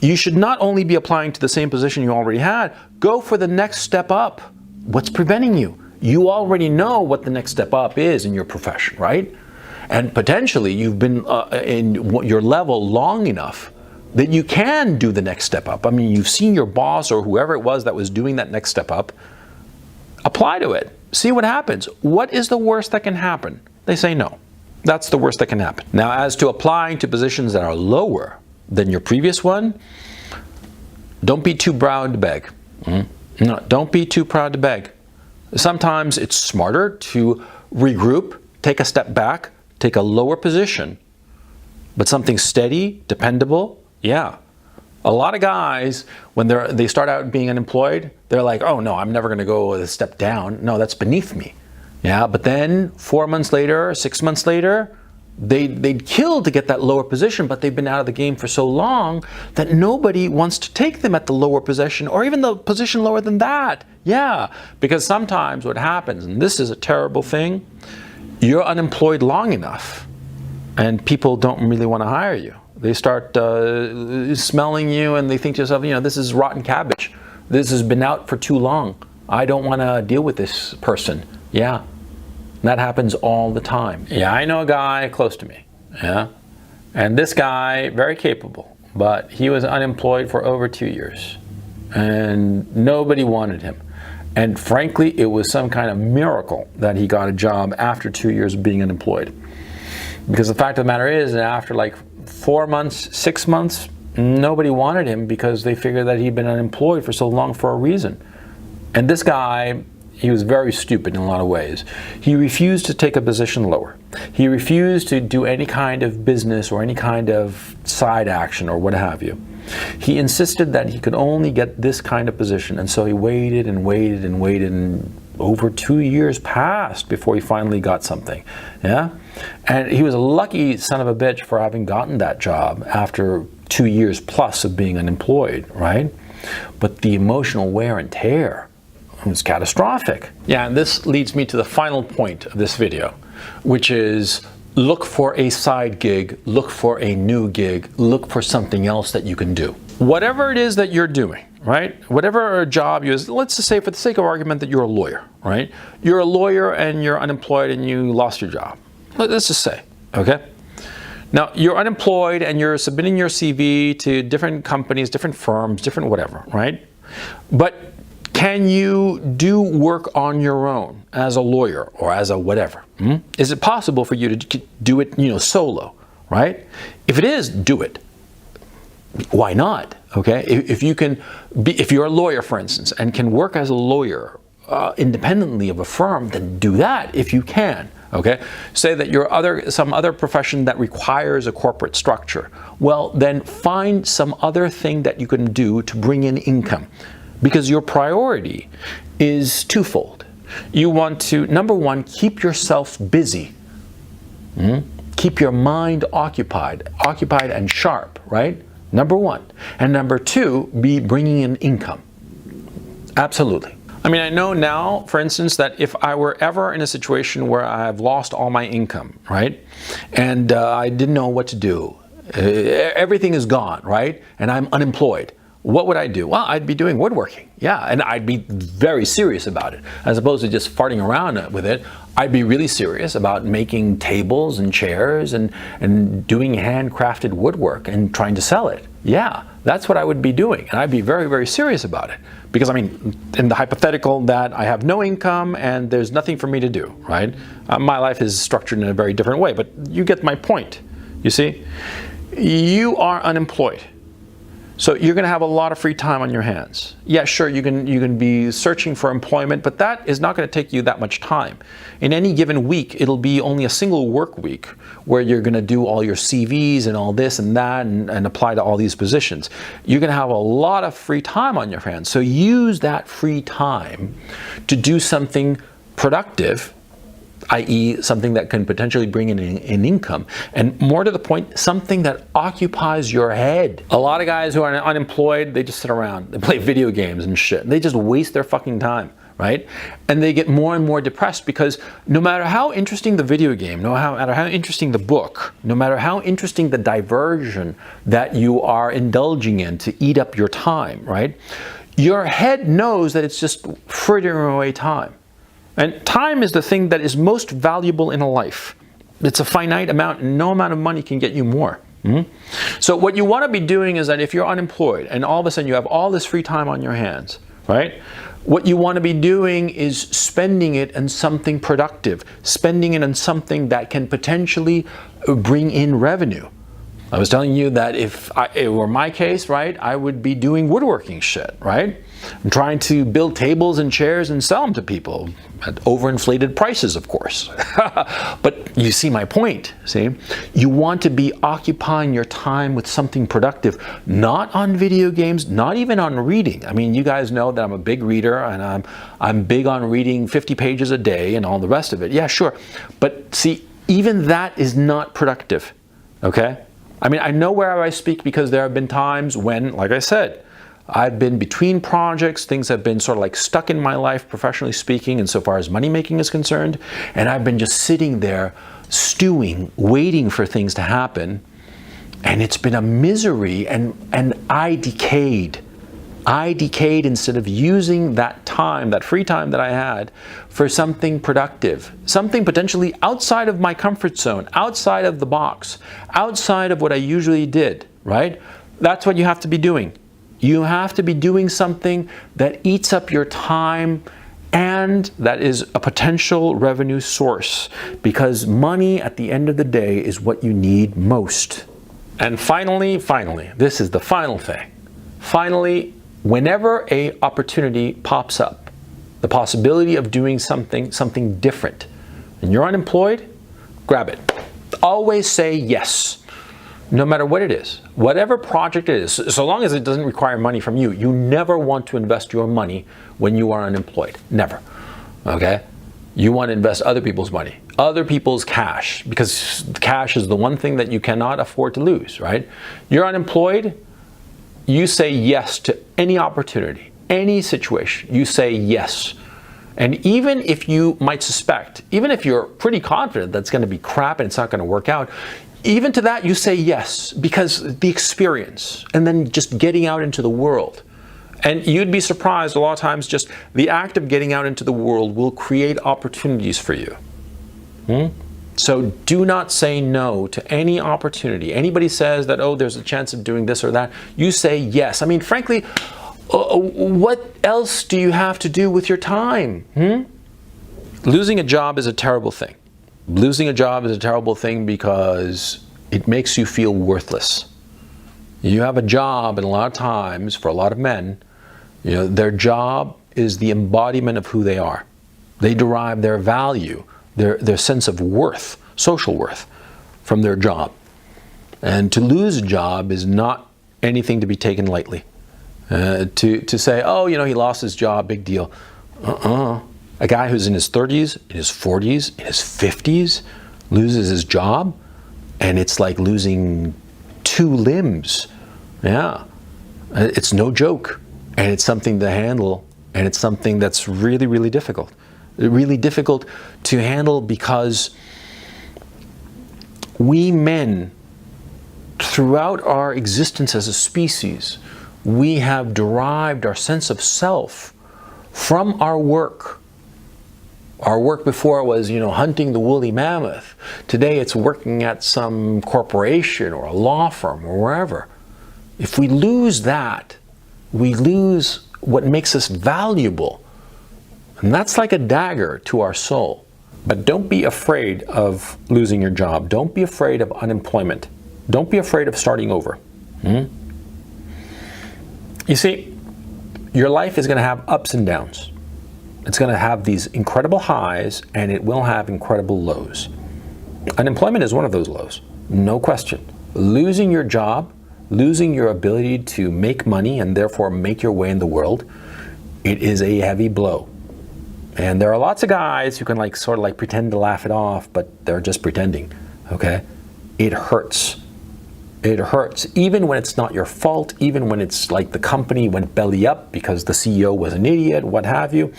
You should not only be applying to the same position you already had, go for the next step up. What's preventing you? You already know what the next step up is in your profession, right? And potentially you've been in your level long enough that you can do the next step up. I mean, you've seen your boss or whoever it was that was doing that next step up. Apply to it. See what happens. What is the worst that can happen? They say no. That's the worst that can happen. Now, as to applying to positions that are lower than your previous one, don't be too proud to beg. No, don't be too proud to beg. Sometimes it's smarter to regroup, take a step back, take a lower position, but something steady, dependable, yeah. A lot of guys, when they start out being unemployed, they're like, oh no, I'm never gonna go a step down. No, that's beneath me. Yeah, but then 4 months later, 6 months later, they'd kill to get that lower position, but they've been out of the game for so long that nobody wants to take them at the lower position or even the position lower than that. Yeah, because sometimes what happens, and this is a terrible thing, you're unemployed long enough and people don't really want to hire you. They start smelling you and they think to yourself, you know, this is rotten cabbage. This has been out for too long. I don't want to deal with this person. Yeah. That happens all the time. Yeah, I know a guy close to me, yeah? And this guy, very capable, but he was unemployed for over 2 years and nobody wanted him. And frankly, it was some kind of miracle that he got a job after 2 years of being unemployed. Because the fact of the matter is that after like 4 months, 6 months, nobody wanted him because they figured that he'd been unemployed for so long for a reason. And this guy, he was very stupid in a lot of ways. He refused to take a position lower. He refused to do any kind of business or any kind of side action or what have you. He insisted that he could only get this kind of position, and so he waited and waited and waited, and over 2 years passed before he finally got something. Yeah? And he was a lucky son of a bitch for having gotten that job after 2 years plus of being unemployed, right? But the emotional wear and tear was catastrophic. Yeah, and this leads me to the final point of this video, which is look for a side gig, look for a new gig, look for something else that you can do. Whatever it is that you're doing, right? Whatever job you is, let's just say for the sake of argument that you're a lawyer, right? You're a lawyer and you're unemployed and you lost your job. Let's just say, okay? Now, you're unemployed and you're submitting your CV to different companies, different firms, different whatever, right? But can you do work on your own as a lawyer or as a whatever? Is it possible for you to do it, solo, right? If it is, do it. Why not? Okay, if you're a lawyer, for instance, and can work as a lawyer independently of a firm, then do that if you can. Okay, say that you're some other profession that requires a corporate structure. Well, then find some other thing that you can do to bring in income, because your priority is twofold. You want to, number one, keep yourself busy. Keep your mind occupied and sharp, right? Number one. And number two, be bringing in income. Absolutely. I mean, I know now, for instance, that if I were ever in a situation where I've lost all my income, right, and I didn't know what to do, everything is gone, right, and I'm unemployed, what would I do? Well, I'd be doing woodworking, yeah, and I'd be very serious about it, as opposed to just farting around with it. I'd be really serious about making tables and chairs and doing handcrafted woodwork and trying to sell it. Yeah, that's what I would be doing, and I'd be very, very serious about it. Because, I mean, in the hypothetical that I have no income and there's nothing for me to do, right? My life is structured in a very different way, but you get my point, you see? You are unemployed. So you're going to have a lot of free time on your hands. Yeah, sure, you can be searching for employment, but that is not going to take you that much time. In any given week, it'll be only a single work week where you're going to do all your CVs and all this and that and apply to all these positions. You're going to have a lot of free time on your hands. So use that free time to do something productive, i.e. something that can potentially bring in an income, and more to the point, something that occupies your head. A lot of guys who are unemployed, they just sit around, they play video games and shit. They just waste their fucking time, right? And they get more and more depressed because no matter how interesting the video game, no matter how interesting the book, no matter how interesting the diversion that you are indulging in to eat up your time, right? Your head knows that it's just frittering away time. And time is the thing that is most valuable in a life. It's a finite amount, and no amount of money can get you more. So what you want to be doing is that if you're unemployed and all of a sudden you have all this free time on your hands, right? What you want to be doing is spending it on something productive, spending it on something that can potentially bring in revenue. I was telling you that if it were my case, right, I would be doing woodworking shit, right? I'm trying to build tables and chairs and sell them to people at overinflated prices, of course. But you see my point, see? You want to be occupying your time with something productive, not on video games, not even on reading. I mean, you guys know that I'm a big reader, and I'm big on reading 50 pages a day and all the rest of it. Yeah, sure. But see, even that is not productive, okay? I mean, I know where I speak because there have been times when, like I said, I've been between projects, things have been sort of like stuck in my life, professionally speaking, and so far as money making is concerned, and I've been just sitting there stewing, waiting for things to happen, and it's been a misery, and I decayed. I decayed instead of using that time, that free time that I had, for something productive, something potentially outside of my comfort zone, outside of the box, outside of what I usually did, right? That's what you have to be doing. You have to be doing something that eats up your time and that is a potential revenue source, because money at the end of the day is what you need most. And finally, this is the final thing. Finally, whenever an opportunity pops up, the possibility of doing something different, and you're unemployed, grab it. Always say yes, no matter what it is, whatever project it is, so long as it doesn't require money from you. You never want to invest your money when you are unemployed, never, okay? You want to invest other people's money, other people's cash, because cash is the one thing that you cannot afford to lose, right? You're unemployed, you say yes to any opportunity, any situation, you say yes. And even if you might suspect, even if you're pretty confident that's going to be crap and it's not going to work out, even to that you say yes, because the experience, and then just getting out into the world. And you'd be surprised, a lot of times just the act of getting out into the world will create opportunities for you. So do not say no to any opportunity. Anybody says that, oh, there's a chance of doing this or that, you say yes. I mean, frankly, what else do you have to do with your time? Losing a job is a terrible thing. Losing a job is a terrible thing because it makes you feel worthless. You have a job, and a lot of times, for a lot of men, you know, their job is the embodiment of who they are. They derive their value their sense of worth, social worth, from their job. And to lose a job is not anything to be taken lightly. To say, oh, he lost his job, big deal. A guy who's in his 30s, in his 40s, in his 50s, loses his job, and it's like losing 2 limbs. Yeah, it's no joke, and it's something to handle, and it's something that's really, really difficult. Really difficult to handle because we men, throughout our existence as a species, we have derived our sense of self from our work. Our work before was, hunting the woolly mammoth. Today it's working at some corporation or a law firm or wherever. If we lose that, we lose what makes us valuable. And that's like a dagger to our soul. But don't be afraid of losing your job. Don't be afraid of unemployment. Don't be afraid of starting over. You see, your life is going to have ups and downs. It's going to have these incredible highs, and it will have incredible lows. Unemployment is one of those lows, no question. Losing your job, losing your ability to make money and therefore make your way in the world, it is a heavy blow. And there are lots of guys who can sort of pretend to laugh it off, but they're just pretending, okay? It hurts. It hurts, even when it's not your fault, even when it's like the company went belly up because the CEO was an idiot, what have you.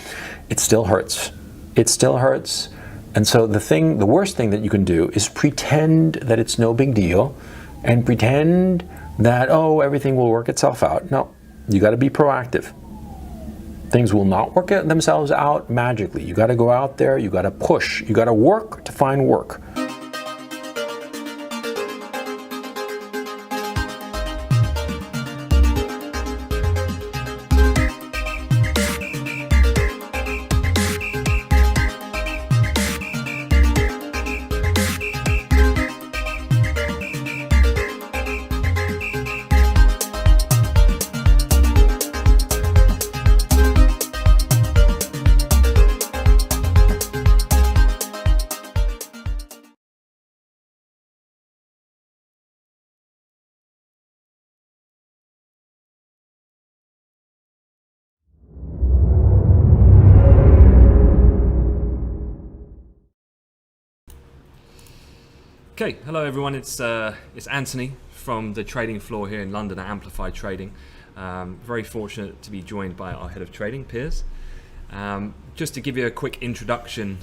It still hurts. It still hurts. And so the worst thing that you can do is pretend that it's no big deal and pretend that, everything will work itself out. No, you got to be proactive. Things will not work themselves out magically. You got to go out there, you got to push, you got to work to find work. Okay, hello everyone. It's Anthony from the trading floor here in London at Amplify Trading. Very fortunate to be joined by our head of trading, Piers. Just to give you a quick introduction,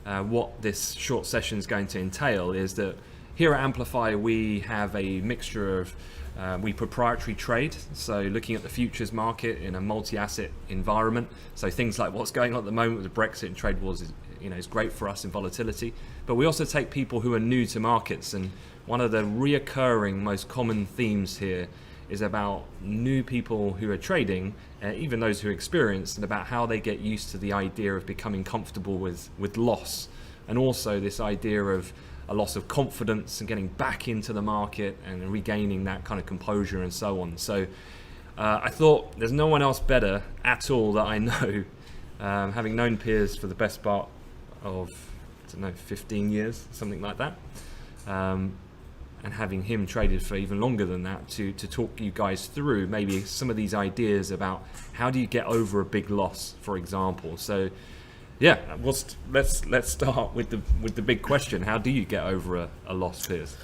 what this short session is going to entail is that here at Amplify we have a mixture of we proprietary trade, so looking at the futures market in a multi-asset environment. So things like what's going on at the moment with Brexit and trade wars is great for us in volatility. But we also take people who are new to markets, and one of the reoccurring most common themes here is about new people who are trading, even those who are experienced, and about how they get used to the idea of becoming comfortable with loss, and also this idea of a loss of confidence and getting back into the market and regaining that kind of composure and so on. So I thought there's no one else better at all that I know, having known Piers for the best part of 15 years, something like that, and having him traded for even longer than that, to talk you guys through maybe some of these ideas about how do you get over a big loss, for example. So yeah, let's start with the big question. How do you get over a loss, Piers?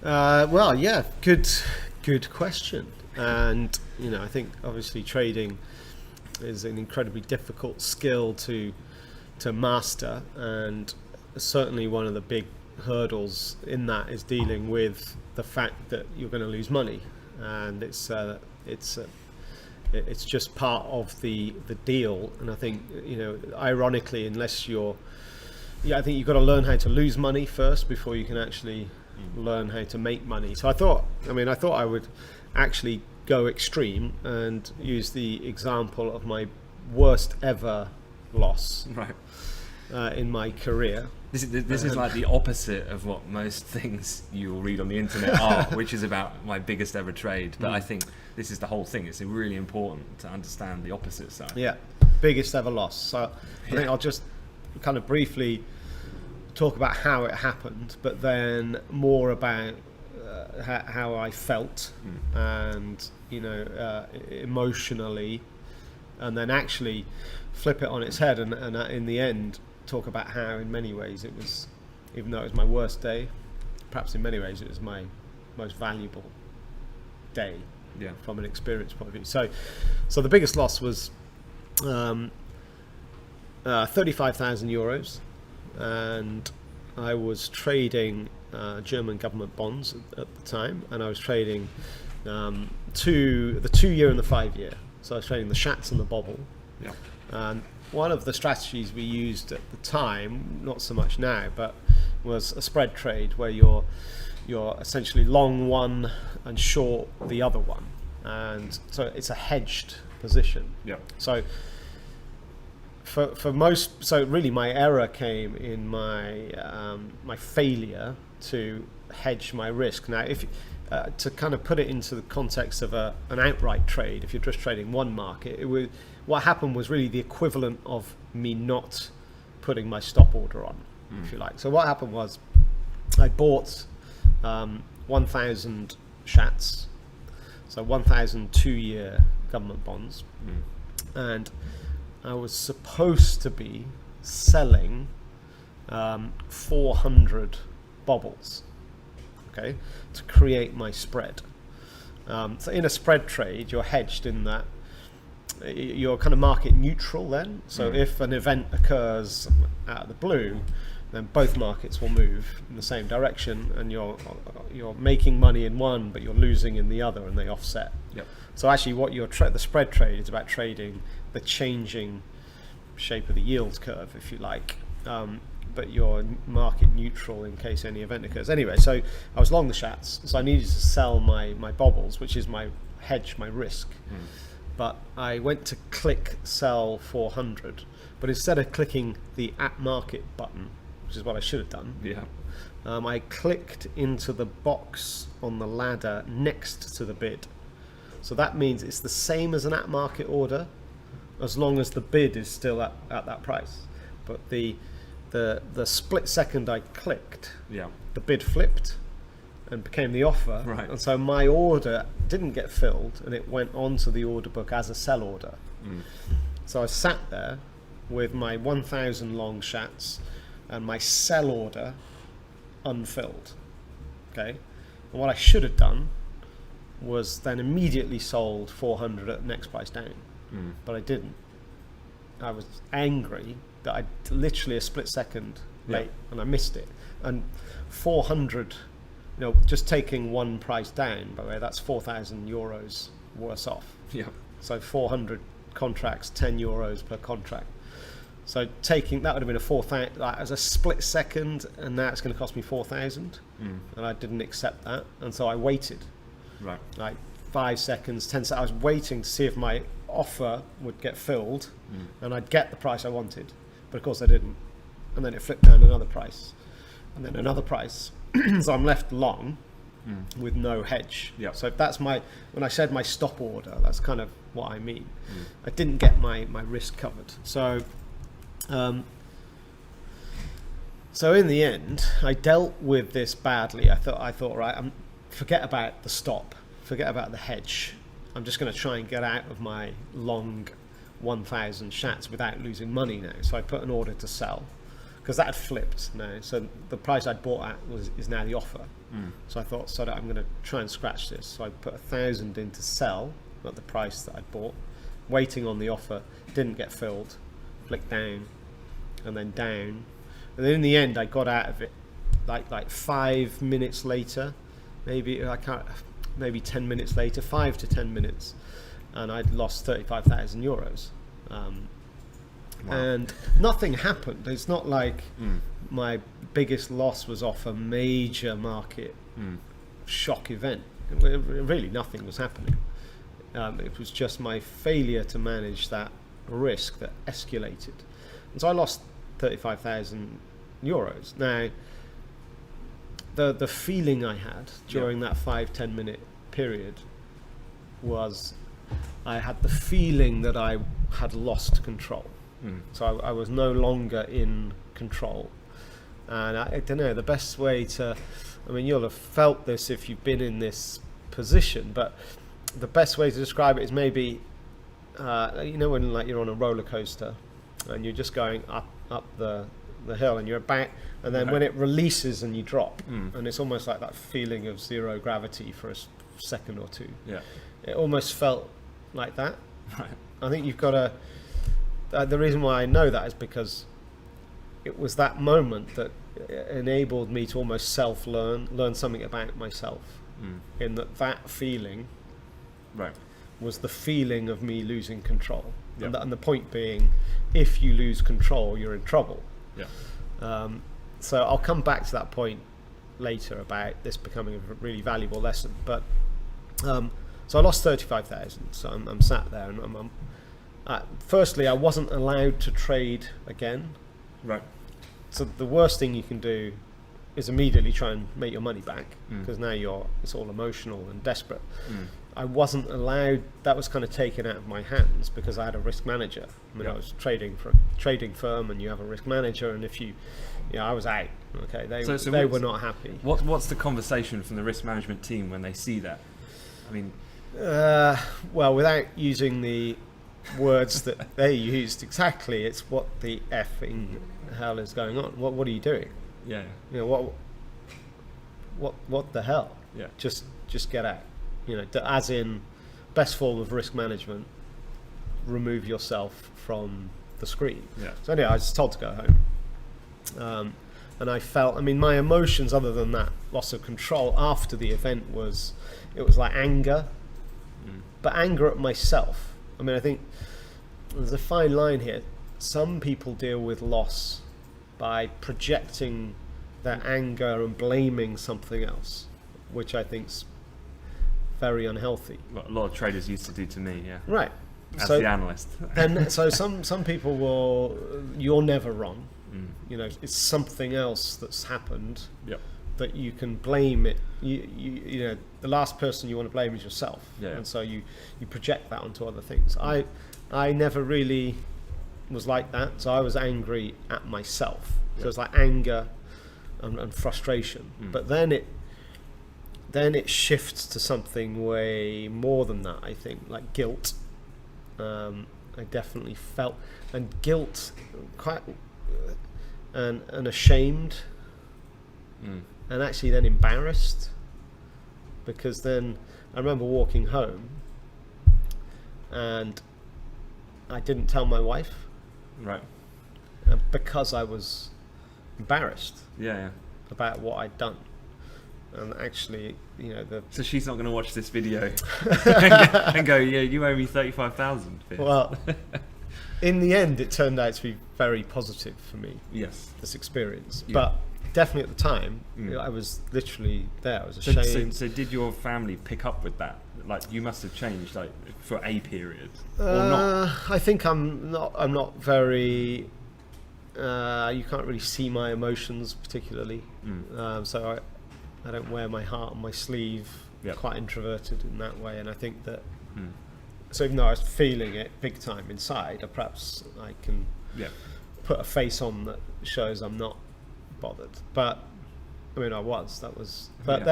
Well, yeah, good question. And I think obviously trading is an incredibly difficult skill to master, and certainly one of the big hurdles in that is dealing with the fact that you're going to lose money, and it's just part of the deal. And I think ironically, I think you've got to learn how to lose money first before you can actually learn how to make money. So I thought I would actually go extreme and use the example of my worst ever loss. Right. In my career. This is like the opposite of what most things you'll read on the internet are, which is about my biggest ever trade. But I think this is the whole thing. It's really important to understand the opposite side. Yeah, biggest ever loss. So I think I'll just kind of briefly talk about how it happened, but then more about how I felt and emotionally, and then actually flip it on its head and in the end talk about how in many ways it was, even though it was my worst day, perhaps in many ways it was my most valuable day from an experience point of view. So the biggest loss was 35,000 euros, and I was trading German government bonds at the time, and I was trading the 2 year and the 5 year. So I was trading the Schatz and the Bobble. Yeah. And one of the strategies we used at the time, not so much now, but was a spread trade where you're essentially long one and short the other one, and so it's a hedged position. Yeah. So for most, so really my error came in my my failure to hedge my risk. Now, if to kind of put it into the context of an outright trade, if you're just trading one market, what happened was really the equivalent of me not putting my stop order on, if you like. So what happened was I bought 1,000 Schatz, so 1,000 2-year government bonds, and I was supposed to be selling 400 Bobbles, okay, to create my spread. So in a spread trade, you're hedged in that you're kind of market neutral then. So if an event occurs out of the blue, then both markets will move in the same direction, and you're making money in one, but you're losing in the other, and they offset. Yep. So actually, what the spread trade is about trading the changing shape of the yield curve, if you like, but you're market neutral in case any event occurs. Anyway, so I was long the Schatz, so I needed to sell my Bobbles, which is my hedge, my risk. But I went to click sell 400, but instead of clicking the at market button, which is what I should have done, I clicked into the box on the ladder next to the bid. So that means it's the same as an at market order, as long as the bid is still at that price. But the split second I clicked, the bid flipped and became the offer. Right. And so my order didn't get filled, and it went onto the order book as a sell order. So I sat there with my 1,000 long Schatz and my sell order unfilled. Okay, and what I should have done was then immediately sold 400 at the next price down, but I didn't. I was angry that I literally a split second late, and I missed it. And 400, just taking one price down, by the way, that's 4,000 euros worse off. So 400 contracts, 10 euros per contract. So taking that would have been a 4,000 as a split second, and now it's going to cost me 4,000, and I didn't accept that, and so I waited. Like 5 seconds, 10 seconds. I was waiting to see if my offer would get filled, and I'd get the price I wanted, but of course I didn't. And then it flipped down another price, and then another price. So I'm left long with no hedge. So if that's when I said my stop order, that's kind of what I mean. I didn't get my risk covered. So so in the end, I dealt with this badly. I thought right, forget about the stop, forget about the hedge. I'm just going to try and get out of my long 1,000 Schatz without losing money now. So I put an order to sell, because that had flipped now. So the price I'd bought at is now the offer. So I thought, so that I'm going to try and scratch this. So I put 1,000 in to sell at the price that I'd bought, waiting on the offer, didn't get filled, flicked down, and then down. And then in the end, I got out of it like 5 minutes later, maybe 10 minutes later, 5 to 10 minutes, and I'd lost 35,000 euros. And nothing happened. It's not like my biggest loss was off a major market shock event. Really, nothing was happening. It was just my failure to manage that risk that escalated. And so I lost 35,000 euros. Now, the feeling I had during that 5-10 minute period was I had the feeling that I had lost control. So I was no longer in control, And I don't know, the best way to, I mean, you'll have felt this if you've been in this position, but the best way to describe it is maybe, you know, when like you're on a roller coaster and you're just going up the hill and you're about, and then when it releases and you drop, and it's almost like that feeling of zero gravity for a second or two. Yeah. It almost felt like that. Right. I think you've got to, the reason why I know that is because it was that moment that enabled me to almost learn something about myself. In that feeling Right. was the feeling of me losing control. Yep. And the point being, if you lose control, you're in trouble. Yeah. So I'll come back to that point later about this becoming a really valuable lesson. But so I lost 35,000. So I'm sat there, and firstly, I wasn't allowed to trade again. Right. So the worst thing you can do is immediately try and make your money back, because now it's all emotional and desperate. I wasn't allowed. That was kind of taken out of my hands because I had a risk manager. I mean, I was trading for a trading firm, and you have a risk manager, and if I was out. Okay, they were not happy. What's the conversation from the risk management team when they see that? I mean, well, without using the words that they used exactly, it's what the effing hell is going on? What are you doing? yeah. You know, what the hell? Yeah. Just get out. You know, as in, best form of risk management, remove yourself from the screen. Yeah. So anyway, I was told to go home. And I felt, I mean, my emotions, other than that loss of control after the event, it was like anger, but anger at myself. I mean, I think there's a fine line here. Some people deal with loss by projecting their anger and blaming something else, which I think's very unhealthy. What a lot of traders used to do to me. Yeah. Right. As the analyst. And so some people will, you're never wrong. You know, it's something else that's happened Yep. that you can blame it. You know, the last person you want to blame is yourself. Yeah. And so you project that onto other things. I never really was like that. So I was angry at myself. So it's like anger and frustration. But then it shifts to something way more than that, I think, like guilt. I definitely felt, and guilt, quite, and ashamed, and actually then embarrassed, because then I remember walking home, and I didn't tell my wife, Right. because I was embarrassed Yeah. about what I'd done. And actually, you know, So she's not going to watch this video and go, yeah, you owe me 35,000. well, in the end, it turned out to be very positive for me, Yes. this experience. Yeah. But definitely at the time, I was literally there. I was So, ashamed. so did your family pick up with that? Like, you must have changed, like, for a period, or not? I think I'm not very. You can't really see my emotions particularly, so I don't wear my heart on my sleeve. Yep. Quite introverted in that way, and I think that. So even though I was feeling it big time inside, perhaps I can Yeah. put a face on that shows I'm not bothered. But I mean, I was. That was. But Yeah.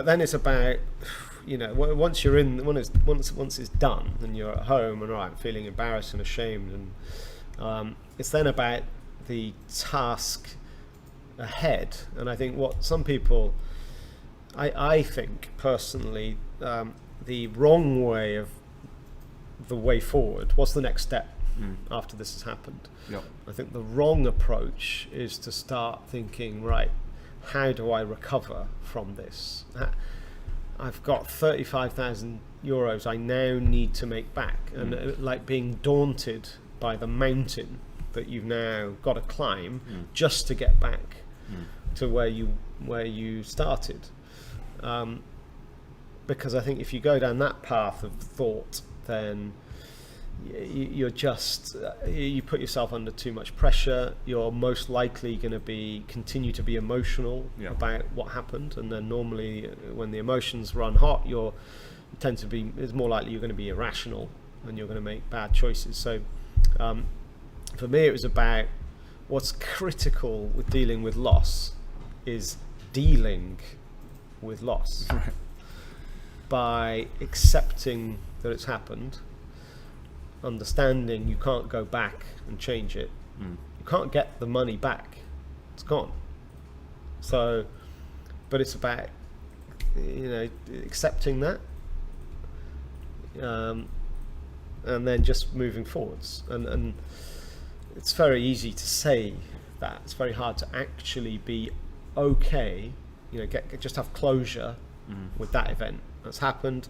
then it's about, you know, once you're in, once it's done and you're at home and right, feeling embarrassed and ashamed, and it's then about the task ahead. And I think what some people, I think personally, the wrong way of the way forward. What's the next step after this has happened? Yep. I think the wrong approach is to start thinking, right, how do I recover from this? I've got 35,000 euros I now need to make back, and like being daunted by the mountain that you've now got to climb just to get back to where you started. Because I think if you go down that path of thought, then you're just you put yourself under too much pressure. You're most likely going to continue to be emotional about what happened, and then normally when the emotions run hot, it's more likely you're going to be irrational and you're going to make bad choices. So for me, it was about what's critical with dealing with loss is dealing with loss by accepting that it's happened, understanding you can't go back and change it. You can't get the money back. It's gone. So, but it's about, accepting that, and then just moving forwards. And it's very easy to say that. It's very hard to actually be okay. Just have closure with that event that's happened.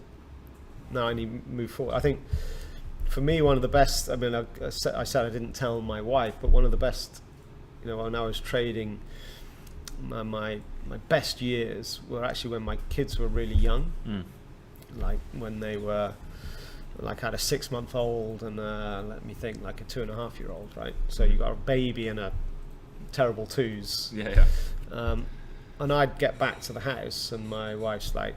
Now I need to move forward. I think for me, one of the best, I mean, I said I didn't tell my wife, but one of the best, when I was trading, my best years were actually when my kids were really young, like when they were, like, had a 6-month-old and let me think, like a 2.5-year-old, right? So you got a baby and a terrible twos. Yeah. And I'd get back to the house and my wife's like,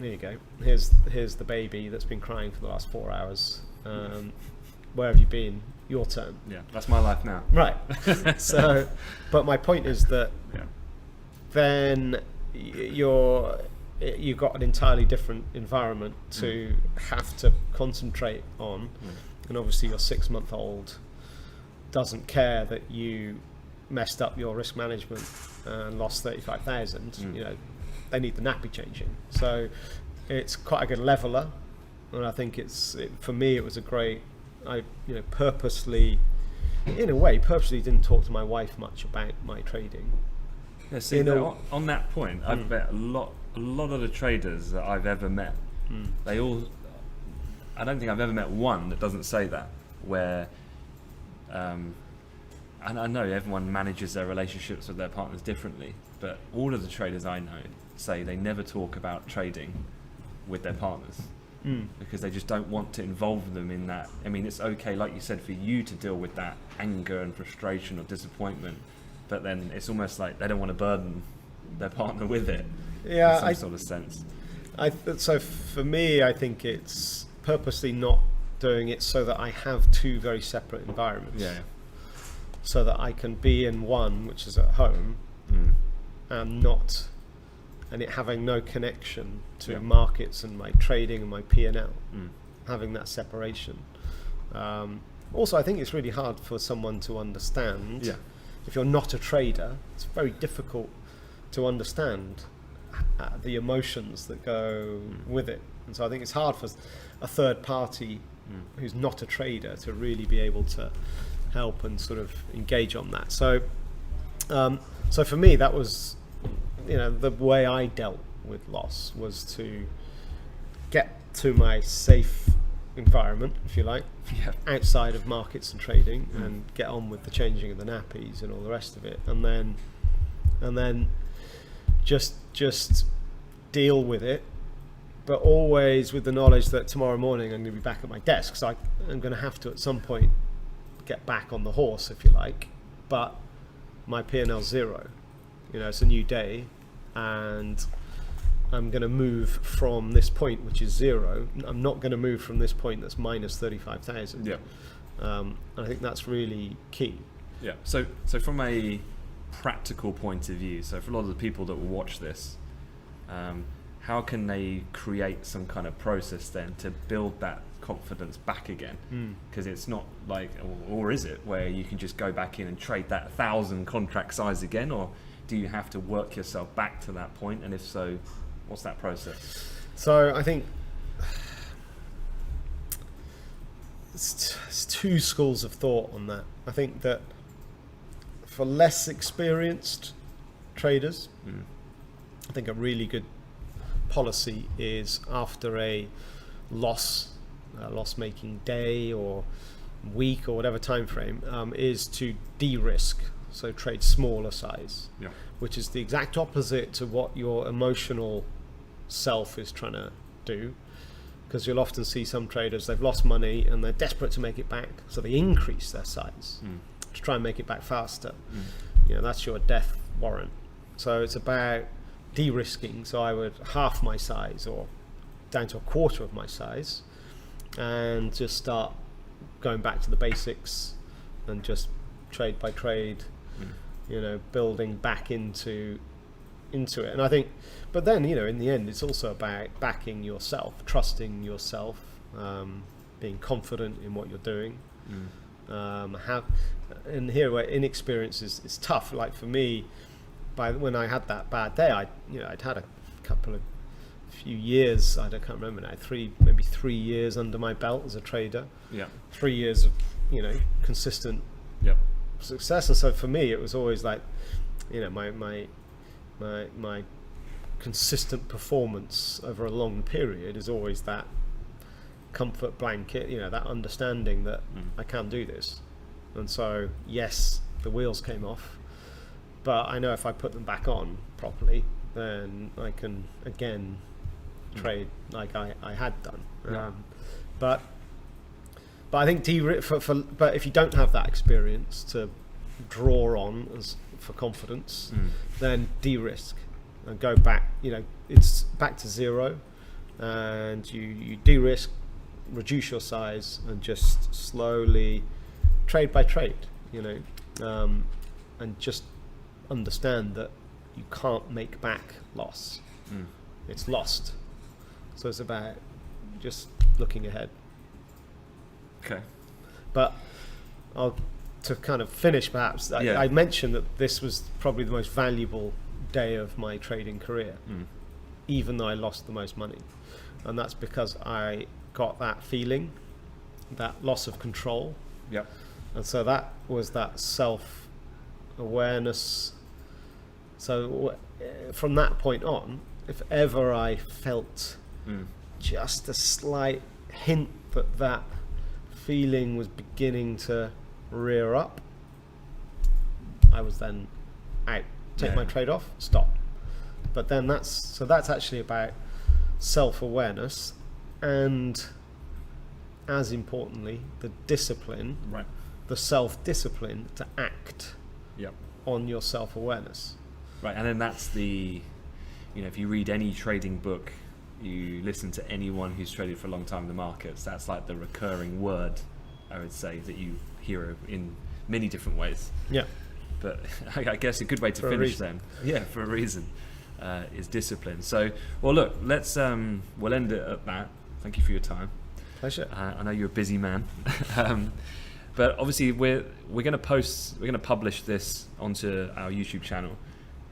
"Here you go. Here's the baby that's been crying for the last 4 hours. Where have you been? Your turn." Yeah, that's my life now. Right. So, but my point is that then you've got an entirely different environment to have to concentrate on, and obviously your 6-month-old doesn't care that you messed up your risk management and lost 35,000. They need the nappy changing. So it's quite a good leveler, and I think for me it was a great. I purposely didn't talk to my wife much about my trading. Yeah, see, on that point, I've bet a lot of the traders that I've ever met, they all, I don't think I've ever met one that doesn't say that, where, and I know everyone manages their relationships with their partners differently, but all of the traders I know say they never talk about trading with their partners. Because they just don't want to involve them in that. I mean, it's okay, like you said, for you to deal with that anger and frustration or disappointment, but then it's almost like they don't want to burden their partner with it. Yeah, in some sort of sense. So for me, I think it's purposely not doing it so that I have two very separate environments. Yeah. So that I can be in one, which is at home, and it having no connection to markets and my trading and my P&L, having that separation. Also, I think it's really hard for someone to understand. Yeah. If you're not a trader, it's very difficult to understand the emotions that go with it. And so I think it's hard for a third party who's not a trader to really be able to help and sort of engage on that. So, so for me, that was, the way I dealt with loss was to get to my safe environment, if you like, outside of markets and trading, and get on with the changing of the nappies and all the rest of it, and then just deal with it, but always with the knowledge that tomorrow morning I'm going to be back at my desk, so I'm going to have to at some point get back on the horse, if you like, but my P&L's zero. It's a new day, and I'm going to move from this point, which is zero. I'm not going to move from this point that's minus 35,000. Yeah. And I think that's really key. Yeah. So from a practical point of view, so for a lot of the people that will watch this, how can they create some kind of process then to build that confidence back again? Because it's not like, or is it, where you can just go back in and trade that 1,000 contract size again, or do you have to work yourself back to that point? And if so, what's that process? So I think it's two schools of thought on that. I think that for less experienced traders, I think a really good policy is after a loss-making day or week or whatever time frame, is to de-risk. So trade smaller size, which is the exact opposite to what your emotional self is trying to do. Because you'll often see some traders, they've lost money and they're desperate to make it back, so they increase their size to try and make it back faster. That's your death warrant. So it's about de-risking. So I would half my size or down to a quarter of my size and just start going back to the basics and just trade by trade, building back into it. And I think, but then, in the end, it's also about backing yourself, trusting yourself, being confident in what you're doing. And here where inexperience is tough. Like for me, when I had that bad day, I'd had a few years, I can't remember now, maybe 3 years under my belt as a trader. Yeah. 3 years of, consistent Yep. success. And so for me, it was always like, my consistent performance over a long period is always that comfort blanket, that understanding that I can do this. And so, yes, the wheels came off, but I know if I put them back on properly, then I can again trade like I had done. Yeah. But I think but if you don't have that experience to draw on for confidence, then de-risk and go back. It's back to zero, and you de-risk, reduce your size, and just slowly trade by trade. And just understand that you can't make back loss. It's lost. So it's about just looking ahead. Okay. But to kind of finish, perhaps, I mentioned that this was probably the most valuable day of my trading career, even though I lost the most money. And that's because I got that feeling, that loss of control. Yep. And so that was that self-awareness. So from that point on, if ever I felt just a slight hint that feeling was beginning to rear up, I was then out. Take my trade off, stop. But then that's actually about self-awareness, and as importantly, the discipline, Right. the self-discipline to act Yep. on your self-awareness. Right, and then that's if you read any trading book, you listen to anyone who's traded for a long time in the markets, that's like the recurring word, I would say, that you hear in many different ways. Yeah. But I guess a good way to For a finish reason. then, for a reason, is discipline. So, well, look, let's we'll end it at that. Thank you for your time. Pleasure. I know you're a busy man, but obviously we're going to publish this onto our YouTube channel.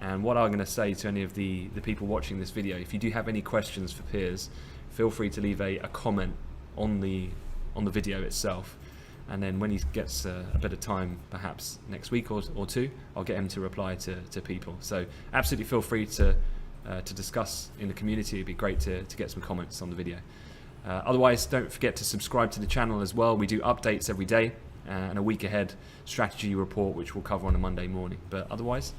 And what I'm going to say to any of the people watching this video, if you do have any questions for Piers, feel free to leave a comment on the video itself. And then when he gets a bit of time, perhaps next week or two, I'll get him to reply to people. So absolutely feel free to discuss in the community. It'd be great to get some comments on the video. Otherwise, don't forget to subscribe to the channel as well. We do updates every day and a week ahead strategy report, which we'll cover on a Monday morning. But otherwise,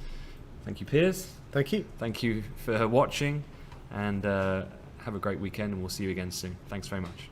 thank you, Piers. Thank you. Thank you for watching, and have a great weekend, and we'll see you again soon. Thanks very much.